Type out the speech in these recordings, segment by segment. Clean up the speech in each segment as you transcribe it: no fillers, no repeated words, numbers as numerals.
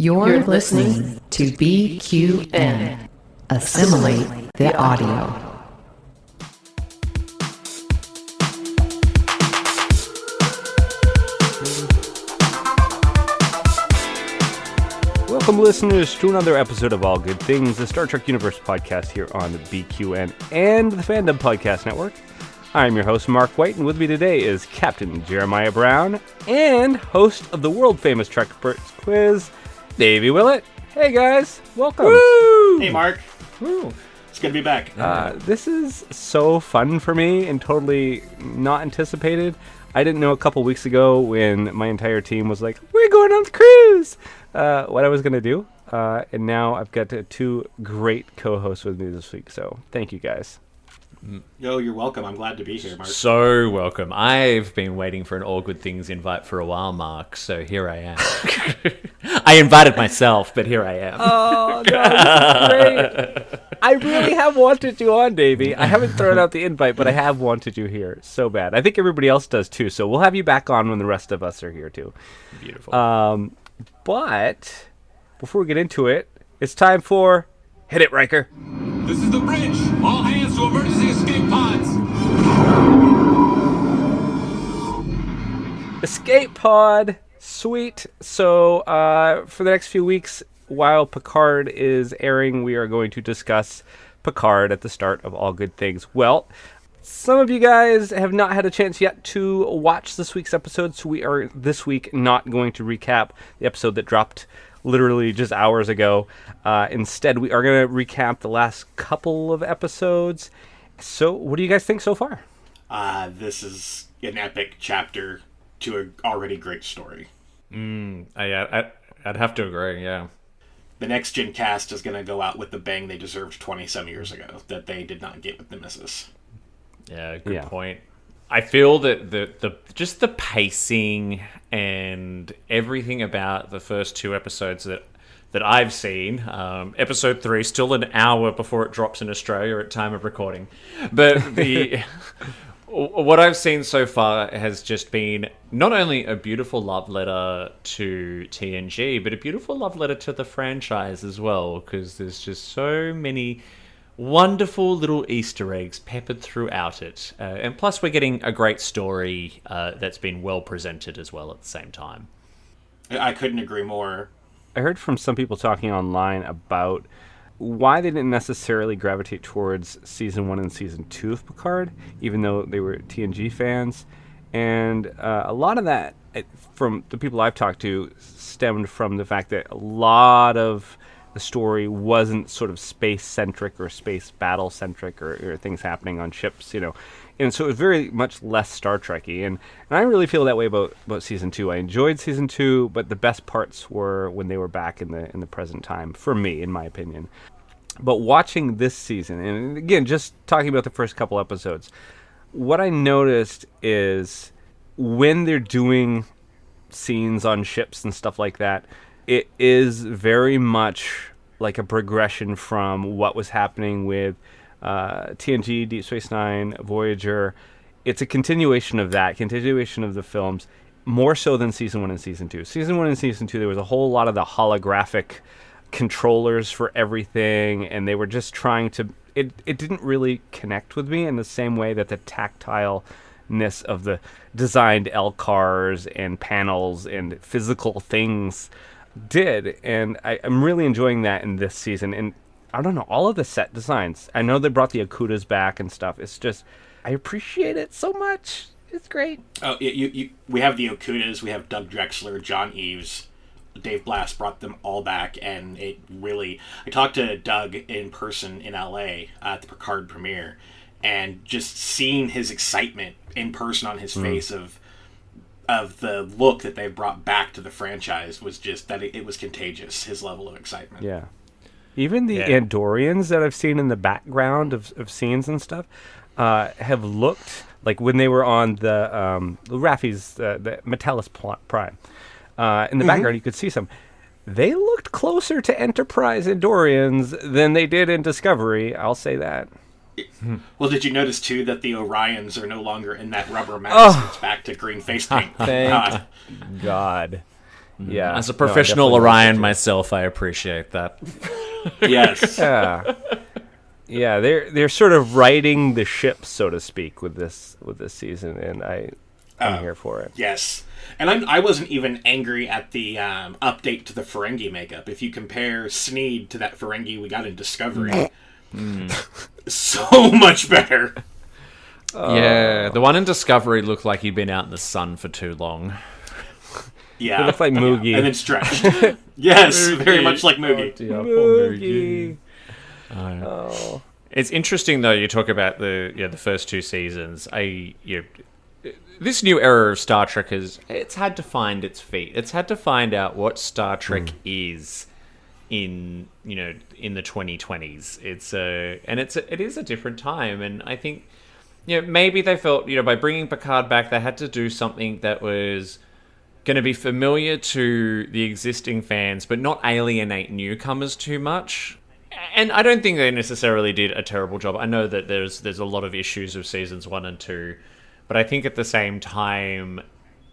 You're listening to BQN. Assimilate the audio. Welcome, listeners, to another episode of All Good Things, the Star Trek Universe podcast here on the BQN and the Fandom Podcast Network. I'm your host, Mark White, and with me today is Captain Jeremiah Brown and host of the world-famous Treksperts quiz, Davey Willett. Hey, guys. Welcome. Woo! Hey, Mark. Woo. It's good to be back. This is so fun for me and totally not anticipated. I didn't know a couple weeks ago when my entire team was like, we're going on the cruise, what I was going to do. And now I've got two great co-hosts with me this week, so thank you, guys. Yo, you're welcome. I'm glad to be here, Mark. So welcome. I've been waiting for an All Good Things invite for a while, Mark, so here I am. I invited myself, but here I am. Oh, no, great. I really have wanted you on, Davey. I haven't thrown out the invite, but I have wanted you here so bad. I think everybody else does, too, so we'll have you back on when the rest of us are here, too. Beautiful. But before we get into it, it's time for Hit It, Riker. This is the bridge. All hands to emergency escape pods. Escape pod. Sweet. So for the next few weeks, while Picard is airing, we are going to discuss Picard at the start of All Good Things. Well, some of you guys have not had a chance yet to watch this week's episode, so we are this week not going to recap the episode that dropped literally just hours ago. Instead, we are going to recap the last couple of episodes. So, what do you guys think so far? This is an epic chapter to an already great story. I'd have to agree, yeah. The next gen cast is going to go out with the bang they deserved 20-some years ago that they did not get with Nemesis. Yeah, good point. I feel that the pacing and everything about the first two episodes that I've seen, episode 3 still an hour before it drops in Australia at time of recording, but what I've seen so far has just been not only a beautiful love letter to TNG, but a beautiful love letter to the franchise as well, because there's just so many wonderful little Easter eggs peppered throughout it. And plus we're getting a great story that's been well presented as well at the same time. I couldn't agree more. I heard from some people talking online about why they didn't necessarily gravitate towards Season 1 and Season 2 of Picard, even though they were TNG fans. And a lot of that, from the people I've talked to, stemmed from the fact that a lot of the story wasn't sort of space-centric or space battle-centric or things happening on ships, you know. And so it was very much less Star Trek-y. And I really feel that way about Season 2. I enjoyed Season 2, but the best parts were when they were back in the present time, for me, in my opinion. But watching this season, and again, just talking about the first couple episodes, what I noticed is when they're doing scenes on ships and stuff like that, it is very much like a progression from what was happening with TNG, Deep Space Nine, Voyager. It's a continuation of that, continuation of the films, more so than Season 1 and Season 2. Season 1 and Season 2, there was a whole lot of the holographic controllers for everything, and they were just trying to... It didn't really connect with me in the same way that the tactileness of the designed LCARs and panels and physical things did, and I'm really enjoying that in this season. And I don't know, all of the set designs, I know they brought the Okudas back and stuff, it's just, I appreciate it so much. It's great. Oh, we have the Okudas, we have Doug Drexler, John Eves, Dave Blass brought them all back, and it really... I talked to Doug in person in LA at the Picard premiere, and just seeing his excitement in person on his face of the look that they've brought back to the franchise was just that it was contagious, his level of excitement. Yeah. Even the Andorians that I've seen in the background of scenes and stuff have looked like when they were on the Raffi's, the Metallus Prime. In the background, you could see some. They looked closer to Enterprise Andorians than they did in Discovery, I'll say that. Well, did you notice, too, that the Orions are no longer in that rubber mask? It's back to green face paint. Thank God. Yeah. As a No, I professional definitely Orion like it too. myself, I appreciate that. Yes. Yeah. Yeah, they're sort of righting the ship, so to speak, with this season, and I'm here for it. Yes. And I wasn't even angry at the update to the Ferengi makeup. If you compare Sneed to that Ferengi we got in Discovery, so much better. Yeah, the one in Discovery looked like he'd been out in the sun for too long. Yeah. It looks like Moogie. And then stretched. Yes, very much like Moogie. Moogie. Oh. It's interesting though. You talk about the first two seasons. This new era of Star Trek it's had to find its feet. It's had to find out what Star Trek is in the 2020s. It is a different time, and I think maybe they felt by bringing Picard back they had to do something that was going to be familiar to the existing fans, but not alienate newcomers too much. And I don't think they necessarily did a terrible job. I know that there's a lot of issues with seasons 1 and 2, but I think at the same time,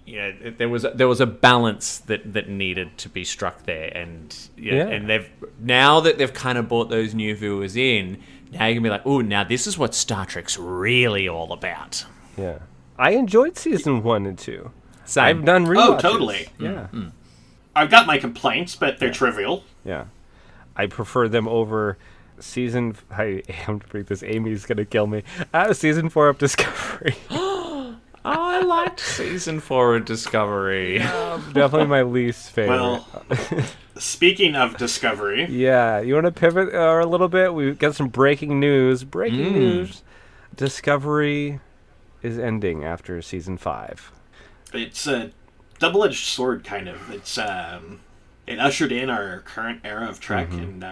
there was a balance that needed to be struck there, and and now that they've kind of brought those new viewers in, now you can be like, oh, now this is what Star Trek's really all about. Yeah, I enjoyed season 1 and 2. Same. I've done rewatches. Oh, totally. Yeah. I've got my complaints, but they're trivial. Yeah. I prefer them over season... I'm going to break this. Amy's going to kill me. Season 4 of Discovery. I liked season 4 of Discovery. Definitely my least favorite. Well, speaking of Discovery... Yeah, you want to pivot a little bit? We've got some breaking news. Breaking news. Discovery is ending after season 5. It's a double-edged sword, kind of. It's it ushered in our current era of Trek, and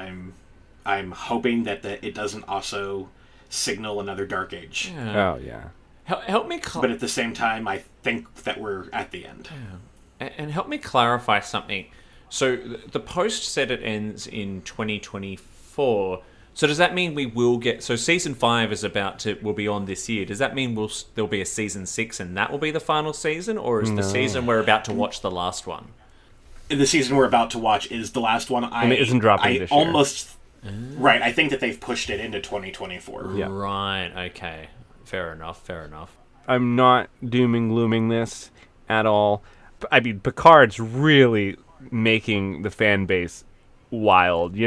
I'm hoping that it doesn't also signal another dark age. Yeah. Oh, yeah. Help me... But at the same time, I think that we're at the end. Yeah. And help me clarify something. So the post said it ends in 2024. So does that mean we will get... So season 5 will be on this year. Does that mean there'll be a season 6 and that will be the final season? Or is the season we're about to watch the last one? The season we're about to watch is the last one. And it isn't dropping this year. Right, I think that they've pushed it into 2024. Yeah. Right, okay. Fair enough. I'm not dooming glooming this at all. I mean, Picard's really making the fan base wild,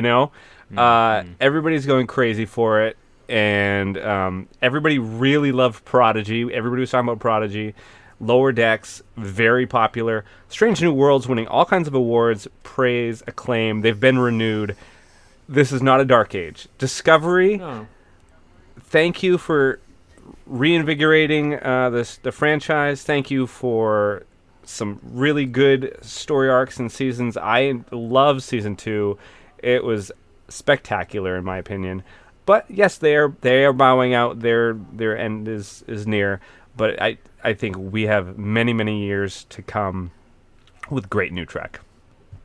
Everybody's going crazy for it, and everybody really loved Prodigy. Everybody was talking about Prodigy. Lower Decks, very popular. Strange New Worlds winning all kinds of awards, praise, acclaim. They've been renewed. This is not a dark age. Discovery, thank you for reinvigorating the franchise. Thank you for some really good story arcs and seasons. I love season 2. It was spectacular in my opinion. But yes, they are bowing out. Their end is near. But I think we have many, many years to come with great new Trek.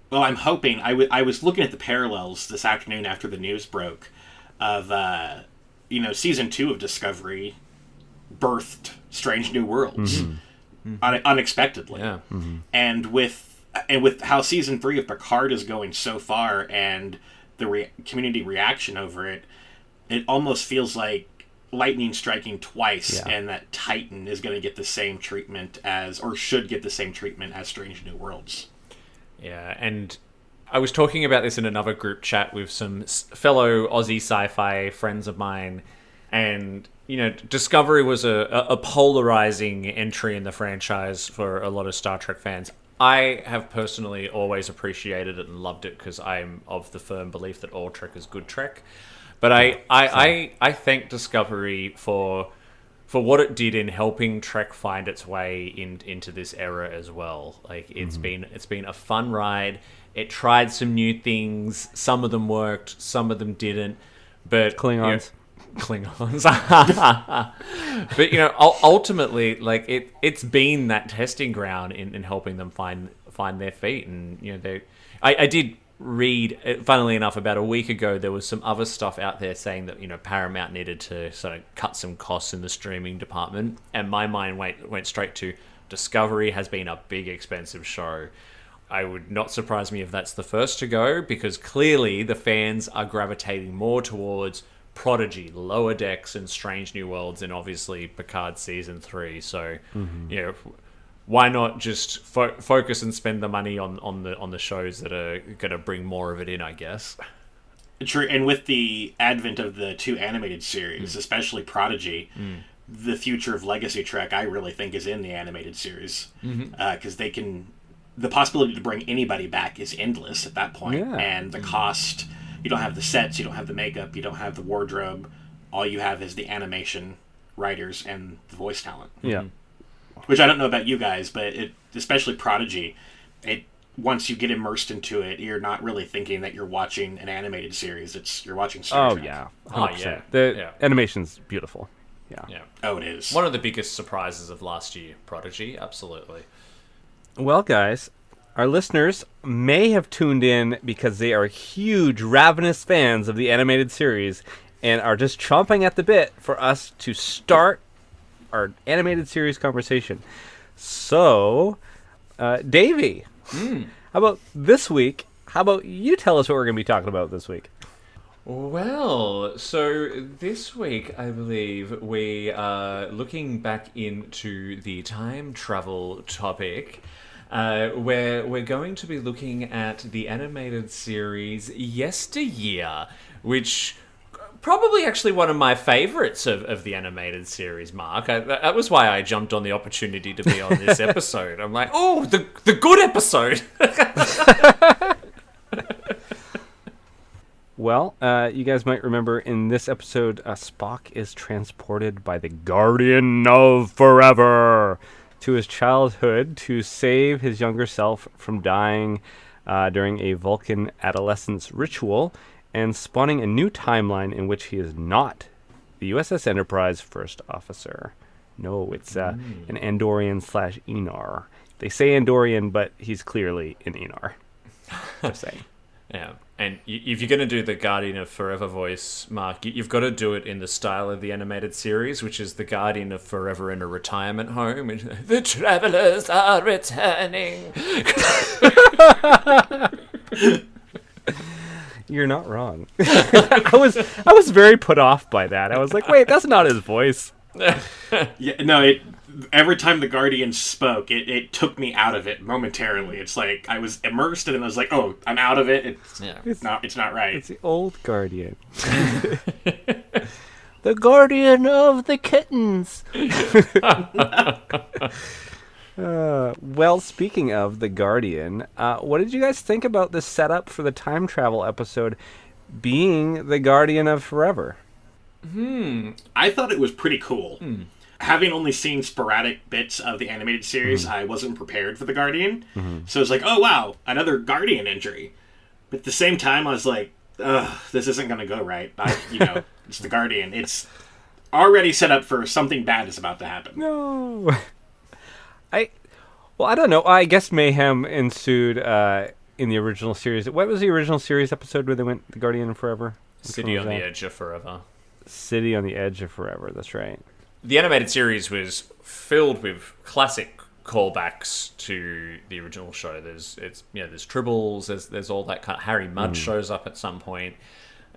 Well, I'm hoping. I was looking at the parallels this afternoon after the news broke of season 2 of Discovery birthed Strange New Worlds unexpectedly. Yeah. And with how season 3 of Picard is going so far and the community reaction over it, it almost feels like lightning striking twice, and that Titan is going to get the same treatment should get the same treatment as Strange New Worlds. Yeah, and I was talking about this in another group chat with some fellow Aussie sci-fi friends of mine, and Discovery was a polarizing entry in the franchise for a lot of Star Trek fans. I have personally always appreciated it and loved it because I'm of the firm belief that all Trek is good Trek. But I thank Discovery for what it did in helping Trek find its way into this era as well. Like it's been a fun ride. It tried some new things. Some of them worked, some of them didn't. But Klingons. But ultimately, like it's been that testing ground in helping them find their feet. And I did read, funnily enough, about a week ago, there was some other stuff out there saying that Paramount needed to sort of cut some costs in the streaming department, and my mind went straight to Discovery has been a big expensive show. I would not surprise me if that's the first to go, because clearly the fans are gravitating more towards Prodigy, Lower Decks, and Strange New Worlds, and obviously Picard Season 3. So, why not just focus and spend the money on the shows that are going to bring more of it in, I guess. True, and with the advent of the 2 animated series, especially Prodigy, the future of Legacy Trek, I really think, is in the animated series. Because the possibility to bring anybody back is endless at that point. Yeah. And the cost, you don't have the sets, you don't have the makeup, you don't have the wardrobe. All you have is the animation writers and the voice talent. Yeah. Which I don't know about you guys, but especially Prodigy, once you get immersed into it, you're not really thinking that you're watching an animated series. You're watching Star Trek. Yeah. 100%. Oh, yeah. The animation's beautiful. Yeah. Oh, it is. One of the biggest surprises of last year, Prodigy, absolutely. Well, guys, our listeners may have tuned in because they are huge, ravenous fans of the animated series and are just chomping at the bit for us to start our animated series conversation. So, Davey, how about this week? How about you tell us what we're going to be talking about this week? Well, so this week, I believe, we are looking back into the time travel topic, where we're going to be looking at the animated series Yesteryear, which probably actually one of my favorites of the animated series, Mark. That was why I jumped on the opportunity to be on this episode. I'm like, oh, the good episode! Well, you guys might remember in this episode, Spock is transported by the Guardian of Forever to his childhood to save his younger self from dying during a Vulcan adolescence ritual and spawning a new timeline in which he is not the USS Enterprise first officer. No, it's an Andorian/Enar. They say Andorian, but he's clearly an Enar. Just saying. Yeah, and if you're going to do the Guardian of Forever voice, Mark, you've got to do it in the style of the animated series, which is the Guardian of Forever in a retirement home. And, the travelers are returning. You're not wrong. I was very put off by that. I was like, wait, that's not his voice. Yeah, no, every time the Guardian spoke, it took me out of it momentarily. It's like I was immersed, and then I was like, "Oh, I'm out of it." It's not right. It's the old Guardian. The Guardian of the kittens. Well, speaking of the Guardian, what did you guys think about the setup for the time travel episode being the Guardian of Forever? I thought it was pretty cool. Having only seen sporadic bits of the animated series, I wasn't prepared for the Guardian. So it was like, oh wow, another Guardian injury. But at the same time, I was like, ugh, this isn't going to go right. It's the Guardian. It's already set up for something bad is about to happen. No. I don't know. I guess mayhem ensued in the original series. What was the original series episode where they went the Guardian of Forever? City on the Edge of Forever. City on the Edge of Forever, that's right. The animated series was filled with classic callbacks to the original show. There's tribbles, there's all that kind of Harry Mudd shows up at some point.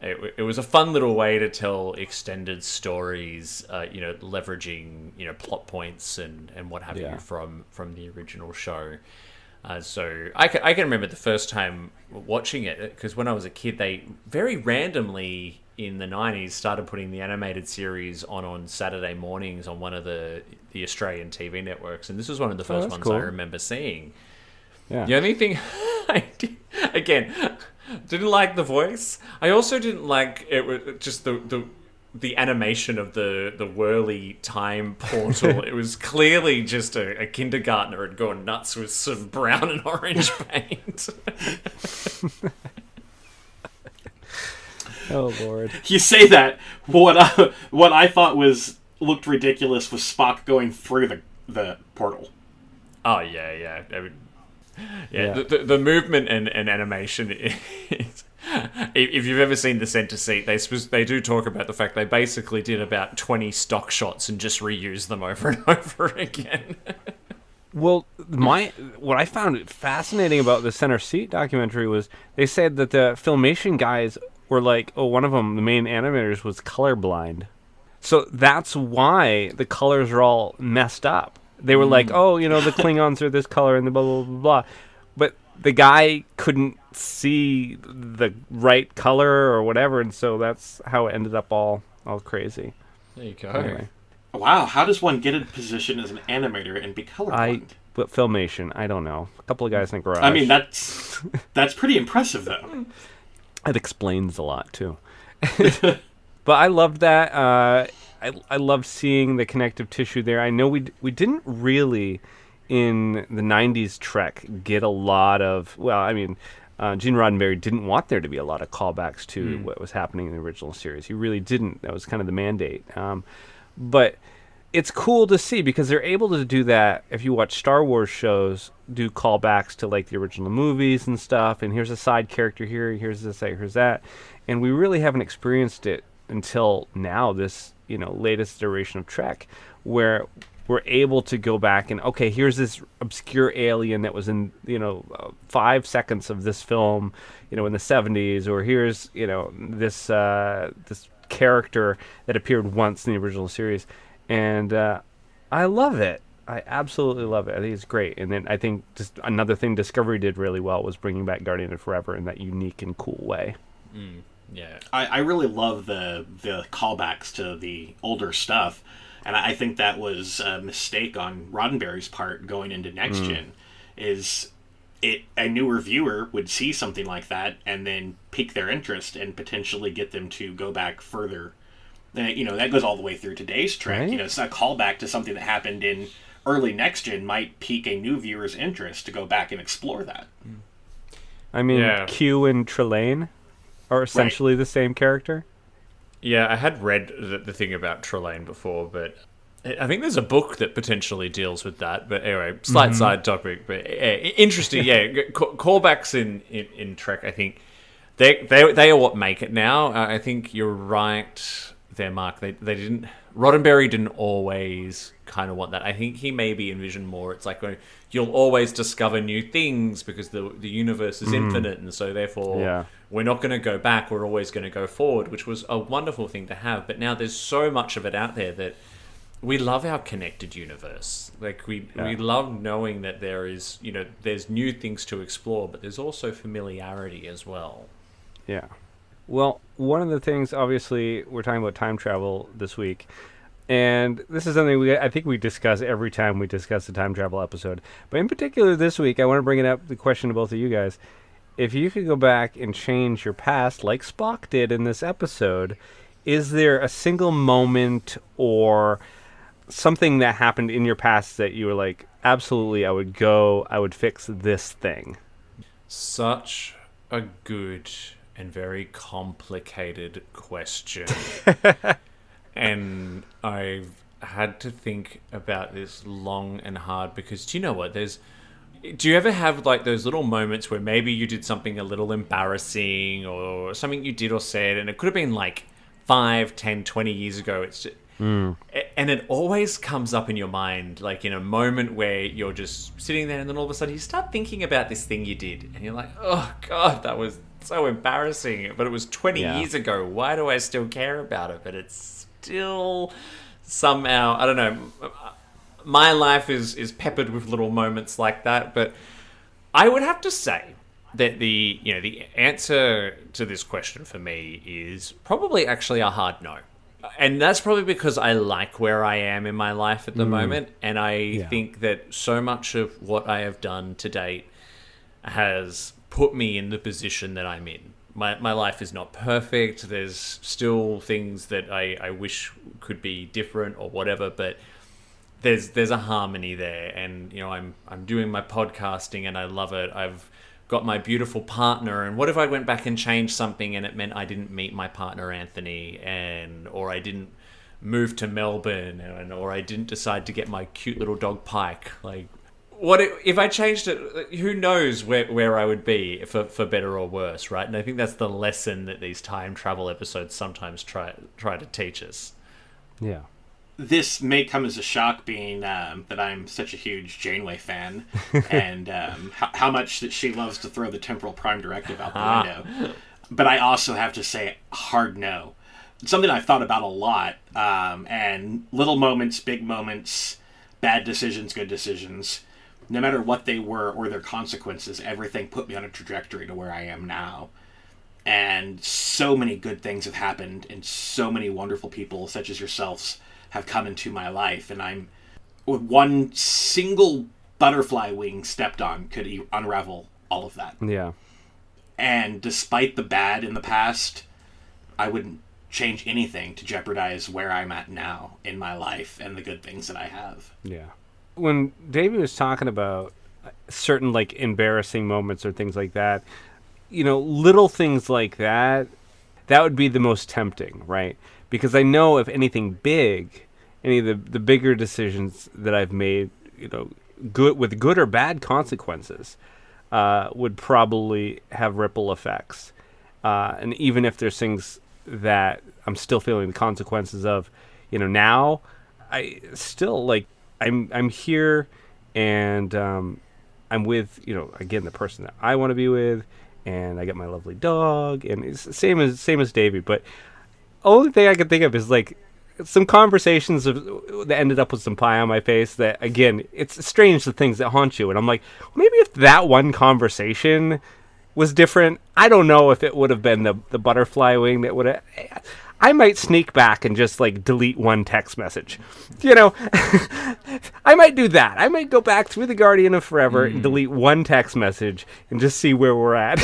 It was a fun little way to tell extended stories, leveraging plot points and what have you from the original show. So I can remember the first time watching it, because when I was a kid, they very randomly in the 90s started putting the animated series on Saturday mornings on one of the Australian TV networks, and this was one of the first ones cool. I remember seeing. Yeah. The only thing I did, again, didn't like the voice. I also didn't like it was just the animation of the whirly time portal. It was clearly just a kindergartner had gone nuts with some brown and orange paint. Oh Lord! You say that. What I thought looked ridiculous was Spock going through the portal. Oh yeah. The movement and animation is. If you've ever seen The Center Seat, they do talk about the fact they basically did about 20 stock shots and just reused them over and over again. Well, what I found fascinating about the Center Seat documentary was they said that the Filmation guys were like, one of them, the main animators, was colorblind. So that's why the colors are all messed up. They were like, the Klingons are this color and the blah, blah, blah, blah. But the guy couldn't see the right color or whatever, and so that's how it ended up all crazy. There you go. Anyway. Wow, how does one get in position as an animator and be colorblind? But Filmation, I don't know. A couple of guys in the garage. I mean, that's pretty impressive, though. It explains a lot, too. But I loved that. I loved seeing the connective tissue there. I know we didn't really, in the 90s Trek, get a lot of... Well, I mean, Gene Roddenberry didn't want there to be a lot of callbacks to what was happening in the original series. He really didn't. That was kind of the mandate. But it's cool to see because they're able to do that. If you watch Star Wars shows, do callbacks to like the original movies and stuff. And here's a side character here. Here's this. Here's that. And we really haven't experienced it until now. This latest iteration of Trek, where we're able to go back and okay, here's this obscure alien that was in 5 seconds of this film, in the 70s, or here's this character that appeared once in the original series, and I love it. I absolutely love it. I think it's great. And then I think just another thing Discovery did really well was bringing back Guardian of Forever in that unique and cool way. Yeah, I really love the callbacks to the older stuff, and I think that was a mistake on Roddenberry's part going into Next Gen. A newer viewer would see something like that and then pique their interest and potentially get them to go back further. That goes all the way through today's Trek. Right. It's a callback to something that happened in early Next Gen might pique a new viewer's interest to go back and explore that. I mean, Q and Trelane are essentially the same character. Yeah, I had read the thing about Trelane before, but I think there's a book that potentially deals with that. But anyway, side topic, but interesting. Yeah, callbacks in Trek, I think they are what make it now. I think you're right there, Mark. They didn't. Roddenberry didn't always kind of want that. I think he maybe envisioned more. It's like you'll always discover new things because the universe is infinite, and so therefore we're not going to go back. We're always going to go forward, which was a wonderful thing to have. But now there's so much of it out there that we love our connected universe. Like we love knowing that there is, there's new things to explore, but there's also familiarity as well. Yeah. Well, one of the things, obviously, we're talking about time travel this week, and this is something I think we discuss every time we discuss a time travel episode. But in particular this week, I want to bring it up, the question to both of you guys. If you could go back and change your past, like Spock did in this episode, is there a single moment or something that happened in your past that you were like, absolutely, I would fix this thing? Such a good and very complicated question. And I've had to think about this long and hard because do you know what? Do you ever have like those little moments where maybe you did something a little embarrassing or something you did or said, and it could have been like 5, 10, 20 years ago? It's just, and it always comes up in your mind, like in a moment where you're just sitting there and then all of a sudden you start thinking about this thing you did and you're like, oh God, that was so embarrassing, but it was 20 years ago. Why do I still care about it? But it's still somehow, I don't know, my life is peppered with little moments like that. But I would have to say that the answer to this question for me is probably actually a hard no. And that's probably because I like where I am in my life at the moment, and I think that so much of what I have done to date has put me in the position that I'm in. My life is not perfect. There's still things that I wish could be different or whatever, but there's a harmony there. And I'm doing my podcasting and I love it. I've got my beautiful partner, and what if I went back and changed something and it meant I didn't meet my partner Anthony, or I didn't move to Melbourne, or I didn't decide to get my cute little dog Pike? Like, what if I changed it? Who knows where I would be for better or worse, right? And I think that's the lesson that these time travel episodes sometimes try to teach us. Yeah. this may come as a shock, being that I'm such a huge Janeway fan, and how much that she loves to throw the temporal prime directive out the window. But I also have to say, hard no. It's something I've thought about a lot, and little moments, big moments, bad decisions, good decisions, no matter what they were or their consequences, everything put me on a trajectory to where I am now. And so many good things have happened, and so many wonderful people, such as yourselves, have come into my life, and I'm, with one single butterfly wing stepped on, could unravel all of that. Yeah. And despite the bad in the past, I wouldn't change anything to jeopardize where I'm at now in my life and the good things that I have. Yeah. When Davey was talking about certain, like, embarrassing moments or things like that, you know, little things like that, that would be the most tempting, right? Because I know if anything big, any of the bigger decisions that I've made, you know, with good or bad consequences, would probably have ripple effects. And even if there's things that I'm still feeling the consequences of, you know, now, I still, like, I'm here, and I'm with, you know, again, the person that I want to be with, and I got my lovely dog, and it's the same as Davey. But only thing I can think of is, like, some conversations that ended up with some pie on my face that, again, it's strange, the things that haunt you. And I'm like, maybe if that one conversation was different, I don't know if it would have been the butterfly wing that would have... I might sneak back and just, like, delete one text message. You know, I might do that. I might go back through the Guardian of Forever and delete one text message and just see where we're at.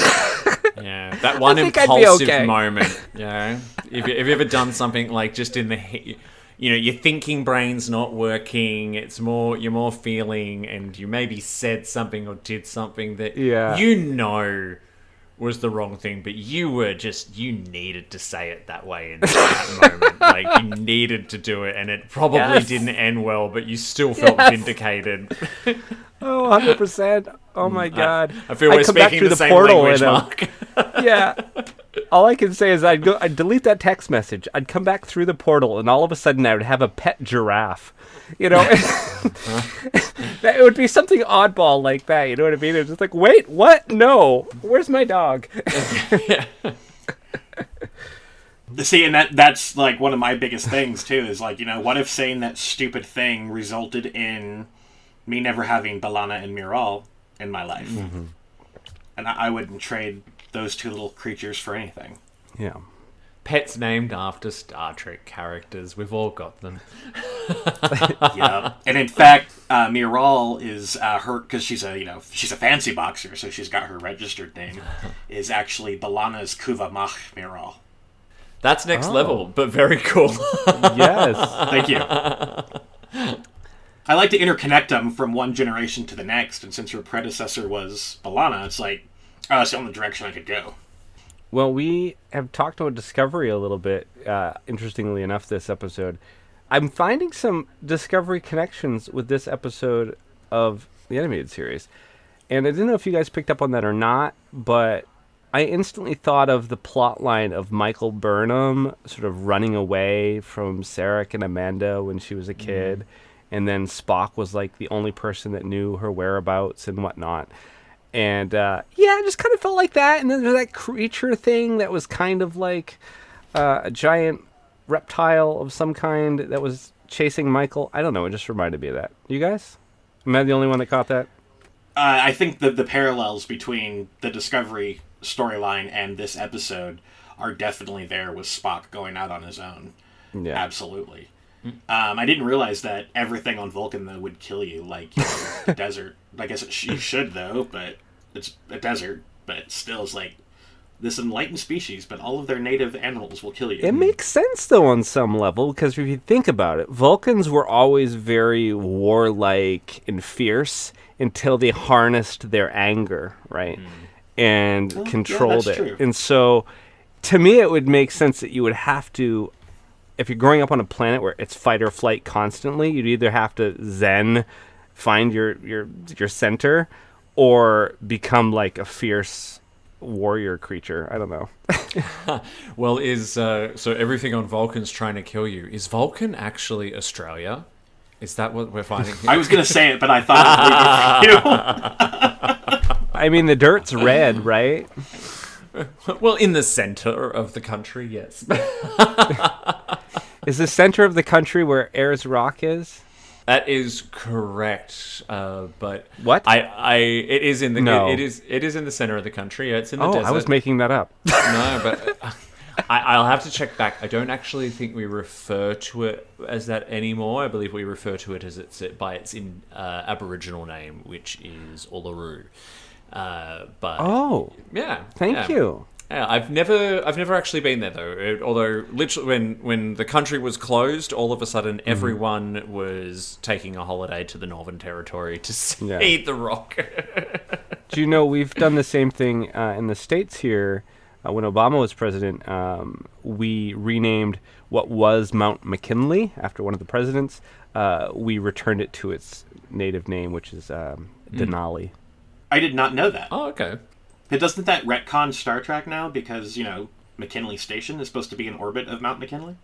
Yeah, that one impulsive moment. You know, have you ever done something like just in the, you know, your thinking brain's not working. It's more, you're more feeling, and you maybe said something or did something that you know was the wrong thing, but you needed to say it that way in that moment. Like, you needed to do it, and it probably didn't end well, but you still felt vindicated. Oh, 100%. Oh my God. I feel we're speaking the same language, Mark. Yeah. All I can say is I'd delete that text message. I'd come back through the portal, and all of a sudden I would have a pet giraffe. You know, it would be something oddball like that. You know what I mean? It's just like, wait, what? No, where's my dog? See, and that's like one of my biggest things too. Is like, you know, what if saying that stupid thing resulted in me never having B'Elanna and Miral in my life, and I wouldn't trade those two little creatures for anything. Yeah. Pets named after Star Trek characters. We've all got them. Yeah. And in fact, Miral is her, because she's a fancy boxer, so she's got her registered name, is actually B'Elanna's Kuva Mach Miral. That's next level, but very cool. Yes. Thank you. I like to interconnect them from one generation to the next, and since her predecessor was B'Elanna, it's like, oh, that's the only direction I could go. Well, we have talked about Discovery a little bit, interestingly enough, this episode. I'm finding some Discovery connections with this episode of the animated series. And I didn't know if you guys picked up on that or not, but I instantly thought of the plot line of Michael Burnham sort of running away from Sarek and Amanda when she was a kid. And then Spock was like the only person that knew her whereabouts and whatnot. And, yeah, it just kind of felt like that. And then there's that creature thing that was kind of like a giant reptile of some kind that was chasing Michael. I don't know. It just reminded me of that. You guys? Am I the only one that caught that? I think the parallels between the Discovery storyline and this episode are definitely there with Spock going out on his own. Yeah. Absolutely. I didn't realize that everything on Vulcan, though, would kill you, like, you know, the desert. I guess you should, though, but it's a desert, but it still is like this enlightened species, but all of their native animals will kill you. It makes sense, though, on some level, because if you think about it, Vulcans were always very warlike and fierce until they harnessed their anger, right? And controlled it. True. And so, to me, it would make sense that you would have to, if you're growing up on a planet where it's fight or flight constantly, you'd either have to zen, find your center, or become like a fierce warrior creature. I don't know. Well, so everything on Vulcan's trying to kill you. Is Vulcan actually Australia? Is that what we're finding here? I was going to say it, but I thought I'd leave it for you. I mean, the dirt's red, right? Well, in the center of the country, yes. Is the center of the country where Ayers Rock is? That is correct, but what? It is in the No. it is in the center of the country. Yeah, it's in the Oh, desert. I was making that up. No, but I'll have to check back. I don't actually think we refer to it as that anymore. I believe we refer to it as by its Aboriginal name, which is Uluru. But yeah, thank you. Yeah, I've never actually been there though. Although literally, when the country was closed, all of a sudden everyone was taking a holiday to the Northern Territory to see the Rock. Do you know we've done the same thing in the States here? When Obama was president, we renamed what was Mount McKinley after one of the presidents. We returned it to its native name, which is Denali. I did not know that. Oh, okay. But doesn't that retcon Star Trek now? Because, McKinley Station is supposed to be in orbit of Mount McKinley?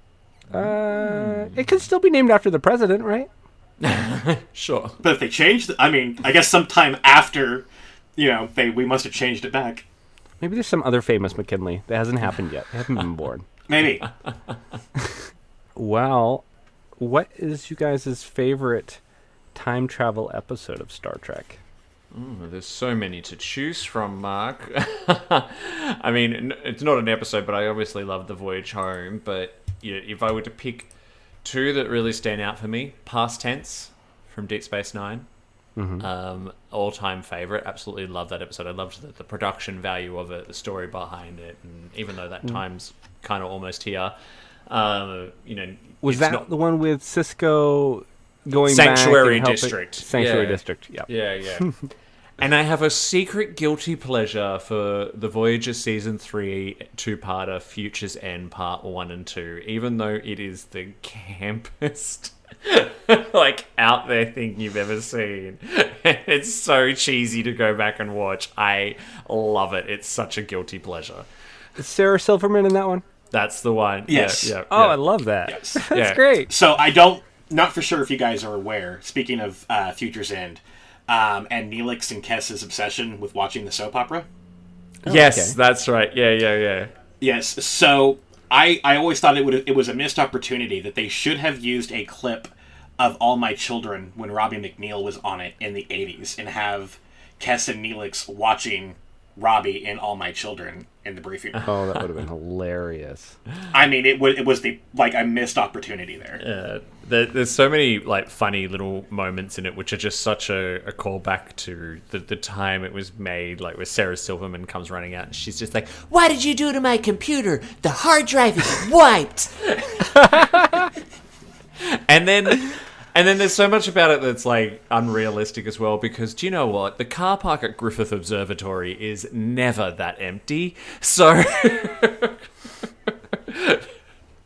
It could still be named after the president, right? Sure. But if they changed I guess sometime after, we must have changed it back. Maybe there's some other famous McKinley that hasn't happened yet. They haven't been born. Maybe. Well, what is you guys' favorite time travel episode of Star Trek? There's so many to choose from, Mark. I mean, it's not an episode, but I obviously love The Voyage Home. But if I were to pick two that really stand out for me, Past Tense from Deep Space Nine. All-time favorite. Absolutely love that episode. I loved the production value of it, the story behind it, and even though that time's kind of almost here, was that the one with Cisco going Sanctuary back and District? Sanctuary District. Yeah. Yeah. And I have a secret guilty pleasure for the Voyager Season 3 two-parter Future's End Part 1 and 2, even though it is the campest out there thing you've ever seen. It's so cheesy to go back and watch. I love it. It's such a guilty pleasure. Is Sarah Silverman in that one? That's the one. Yes. Yeah. I love that. Yes. That's great. So not for sure if you guys are aware, speaking of Future's End, and Neelix and Kess's obsession with watching the soap opera. Yes, that's right. Yeah. Yes, so I always thought it was a missed opportunity that they should have used a clip of All My Children when Robbie McNeil was on it in the 80s and have Kess and Neelix watching Robbie in All My Children in the briefing. Oh, that would have been hilarious. I mean, it was a missed opportunity there. There's so many funny little moments in it, which are just such a callback to the time it was made. Where Sarah Silverman comes running out and she's just like, "What did you do to my computer? The hard drive is wiped." And then there's so much about it that's unrealistic as well, because do you know what? The car park at Griffith Observatory is never that empty. So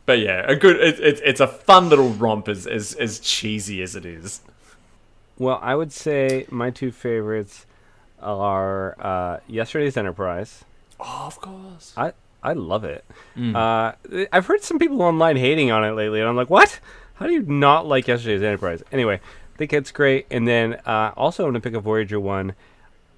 but yeah, it's a fun little romp as cheesy as it is. Well, I would say my two favorites are Yesterday's Enterprise. Oh, of course. I love it. I've heard some people online hating on it lately, and I'm like, what? How do you not like Yesterday's Enterprise? Anyway, I think it's great. And then also I'm going to pick a Voyager one,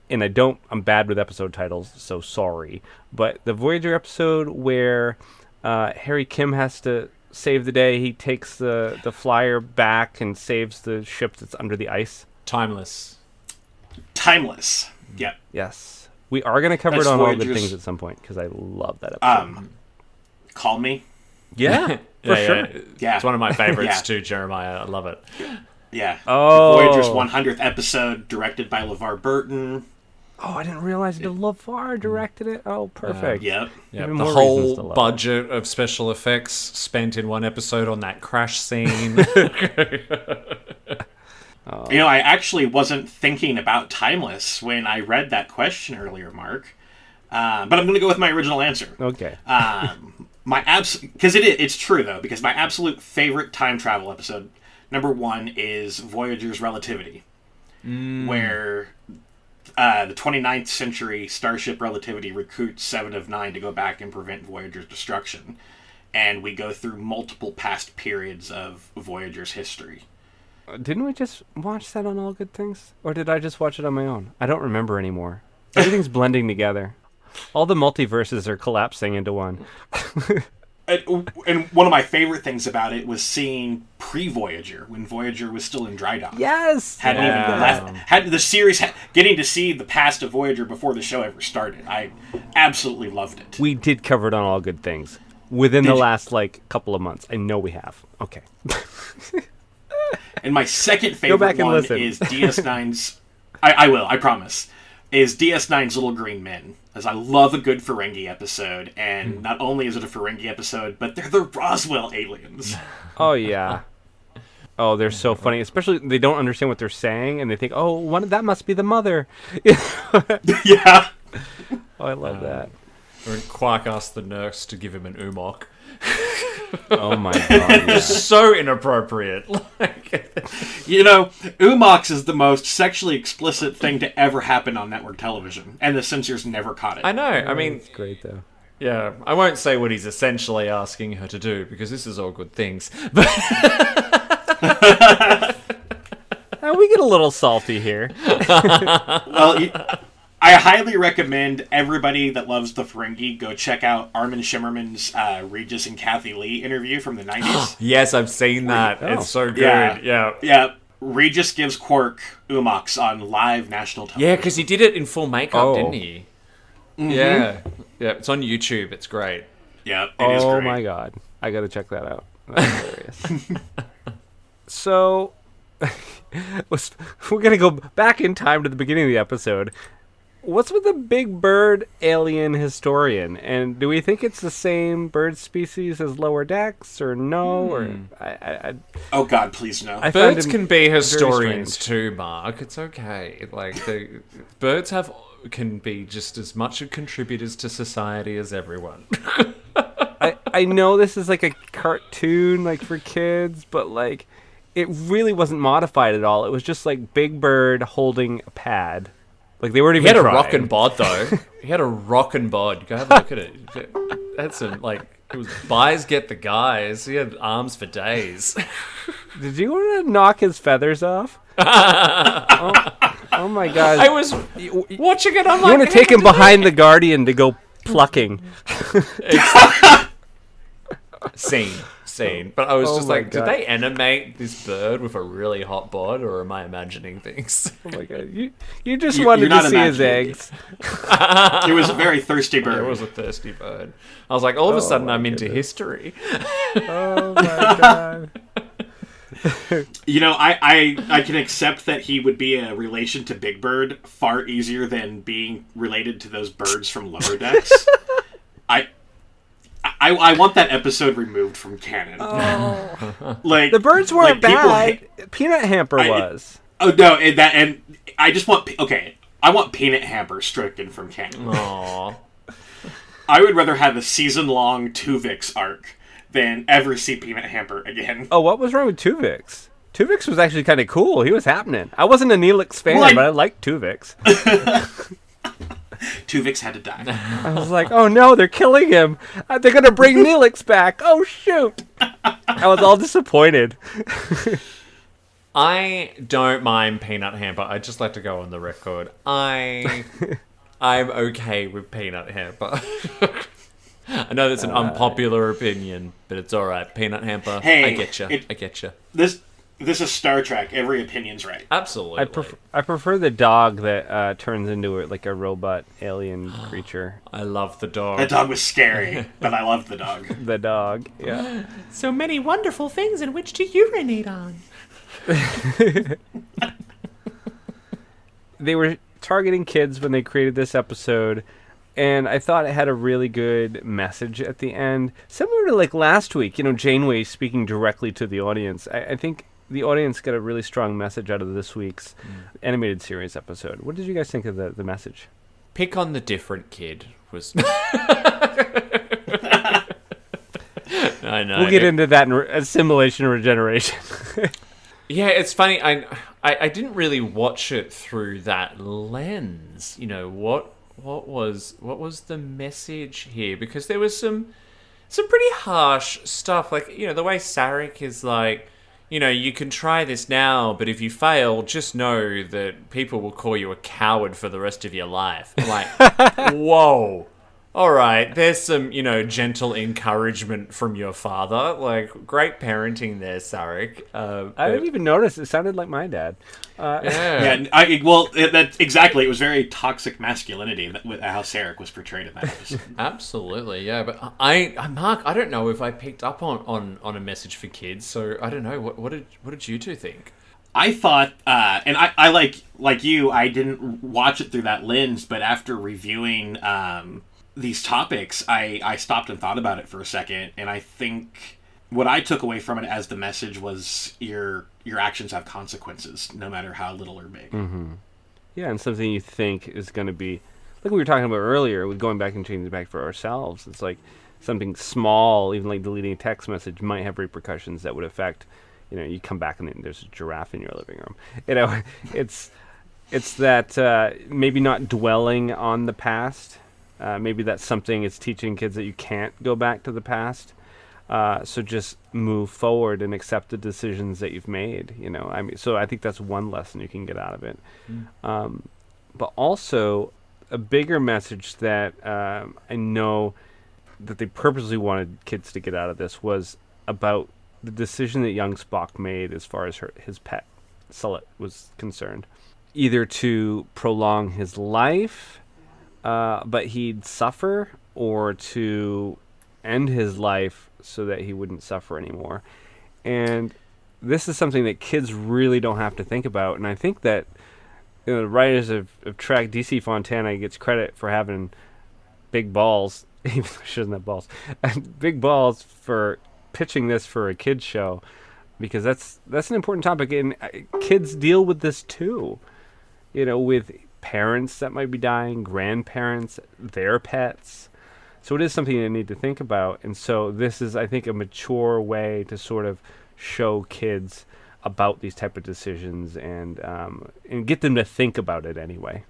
and I'm bad with episode titles, so sorry. But the Voyager episode where Harry Kim has to save the day, he takes the flyer back and saves the ship that's under the ice. Timeless. Yep. Yes. We are going to cover That's it on Voyager's... All Good Things at some point, because I love that episode. Call Me. Yeah. For sure. Yeah. It's one of my favorites too, Jeremiah. I love it. Yeah. Oh. Voyager's 100th episode, directed by LeVar Burton. Oh, I didn't realize LeVar directed it. Oh, perfect. Yep. Yeah, Even the more whole reasons to love budget of special effects spent in one episode on that crash scene. I actually wasn't thinking about Timeless when I read that question earlier, Mark. But I'm going to go with my original answer. Okay. Because it's true though, because my absolute favorite time travel episode, number one, is Voyager's Relativity, where the 29th century Starship Relativity recruits 7 of 9 to go back and prevent Voyager's destruction. And we go through multiple past periods of Voyager's history. Didn't we just watch that on All Good Things? Or did I just watch it on my own? I don't remember anymore. Everything's blending together. All the multiverses are collapsing into one. And one of my favorite things about it was seeing pre-Voyager, when Voyager was still in dry dock. Yes! Hadn't even left. The series, getting to see the past of Voyager before the show ever started. I absolutely loved it. We did cover it on All Good Things. Within the last, couple of months. I know we have. Okay. And my second favorite one is DS9's... I will, I promise. Is DS9's Little Green Men. As I love a good Ferengi episode. And not only is it a Ferengi episode, but they're the Roswell aliens. Oh, yeah. Oh, they're so funny. Especially, they don't understand what they're saying, and they think, that must be the mother. Yeah. Oh, I love that. Or Quark asked the nurse to give him an umok. Oh my god. Yeah. So inappropriate. Umox is the most sexually explicit thing to ever happen on network television, and the censors never caught it. I know. I mean, it's great though. Yeah, I won't say what he's essentially asking her to do because this is All Good Things. But we get a little salty here. Well, I highly recommend everybody that loves the Ferengi go check out Armin Shimmerman's Regis and Kathy Lee interview from the 90s. Yes, I've seen that. It's so good. Yeah. Regis gives Quark Umox on live national television. Yeah, because he did it in full makeup, didn't he? Mm-hmm. Yeah. Yeah, it's on YouTube. It's great. Yeah, it is great. Oh my god. I gotta check that out. That's hilarious. So, we're gonna go back in time to the beginning of the episode. What's with the big bird alien historian? And do we think it's the same bird species as Lower Decks, or no? Or oh God, please no. Birds can be historians too, Mark. It's okay. Birds can be just as much contributors to society as everyone. I know this is like a cartoon, for kids, but it really wasn't modified at all. It was just Big Bird holding a pad. They weren't even He had trying. a rockin' bod, though. He had a rockin' bod. Go have a look at it. That's it was buys get the guys. He had arms for days. Did you want to knock his feathers off? Oh my god. I was watching it, I'm you want to take him behind the Guardian to go plucking. Scene. But I was just did they animate this bird with a really hot bod, or am I imagining things? Oh my god. You just wanted to see his eggs. It was a very thirsty bird. It was a thirsty bird. I was all of a sudden I'm into history. Oh my god. I can accept that he would be a relation to Big Bird far easier than being related to those birds from Lower Decks. I want that episode removed from canon. Oh. The birds weren't bad. Peanut Hamper was. Oh no, and I just want I want Peanut Hamper stricken from canon. Aww. I would rather have a season-long Tuvix arc than ever see Peanut Hamper again. Oh, what was wrong with Tuvix? Tuvix was actually kind of cool. He was happening. I wasn't a Neelix fan, but I liked Tuvix. Tuvix had to die. I was oh no, they're killing him. They're going to bring Neelix back. Oh, shoot. I was all disappointed. I don't mind Peanut Hamper. I'd just like to go on the record. I'm okay with Peanut Hamper. I know that's an unpopular opinion, but it's alright. Peanut Hamper, hey, I get you. This is Star Trek. Every opinion's right. Absolutely. I prefer the dog that turns into a robot alien creature. I love the dog. That dog was scary, but I loved the dog. The dog, yeah. So many wonderful things in which to urinate on. They were targeting kids when they created this episode, and I thought it had a really good message at the end. Similar to last week, Janeway speaking directly to the audience. I think the audience got a really strong message out of this week's animated series episode. What did you guys think of the message? Pick on the different kid was... I know. We'll get into that in assimilation and regeneration. Yeah, it's funny. I didn't really watch it through that lens. You know, what was the message here? Because there was some pretty harsh stuff. Like, you know, the way Sarek is like, you know, you can try this now, but if you fail, just know that people will call you a coward for the rest of your life. I'm like, whoa. All right, there's some, you know, gentle encouragement from your father. Like, great parenting there, Sarek. I didn't even notice. It sounded like my dad. Yeah. That's exactly. It was very toxic masculinity with how Sarek was portrayed in that episode. Absolutely, yeah. But Mark, I don't know if I picked up on a message for kids. So I don't know. What did you two think? I thought, and I like you, I didn't watch it through that lens, but after reviewing these topics, I stopped and thought about it for a second, and I think what I took away from it as the message was your actions have consequences, no matter how little or big. Mm-hmm. Yeah, and something you think is going to be, like we were talking about earlier, with going back and changing it back for ourselves. It's like something small, even like deleting a text message, might have repercussions that would affect, you know, you come back and there's a giraffe in your living room. You know, it's that maybe not dwelling on the past. Maybe that's something it's teaching kids that you can't go back to the past. So just move forward and accept the decisions that you've made. You know, I mean, so I think that's one lesson you can get out of it. But also a bigger message that I know that they purposely wanted kids to get out of this was about the decision that young Spock made as far as his pet, Sullet, was concerned. Either to prolong his life, but he'd suffer, or to end his life so that he wouldn't suffer anymore. And this is something that kids really don't have to think about. And I think that, you know, the writers of Trek, DC Fontana gets credit for having big balls, even though she doesn't have balls, and big balls for pitching this for a kid's show, because that's an important topic. And kids deal with this too, you know, with parents that might be dying, grandparents, their pets. So it is something you need to think about. And so this is, I think, a mature way to sort of show kids about these type of decisions and get them to think about it anyway.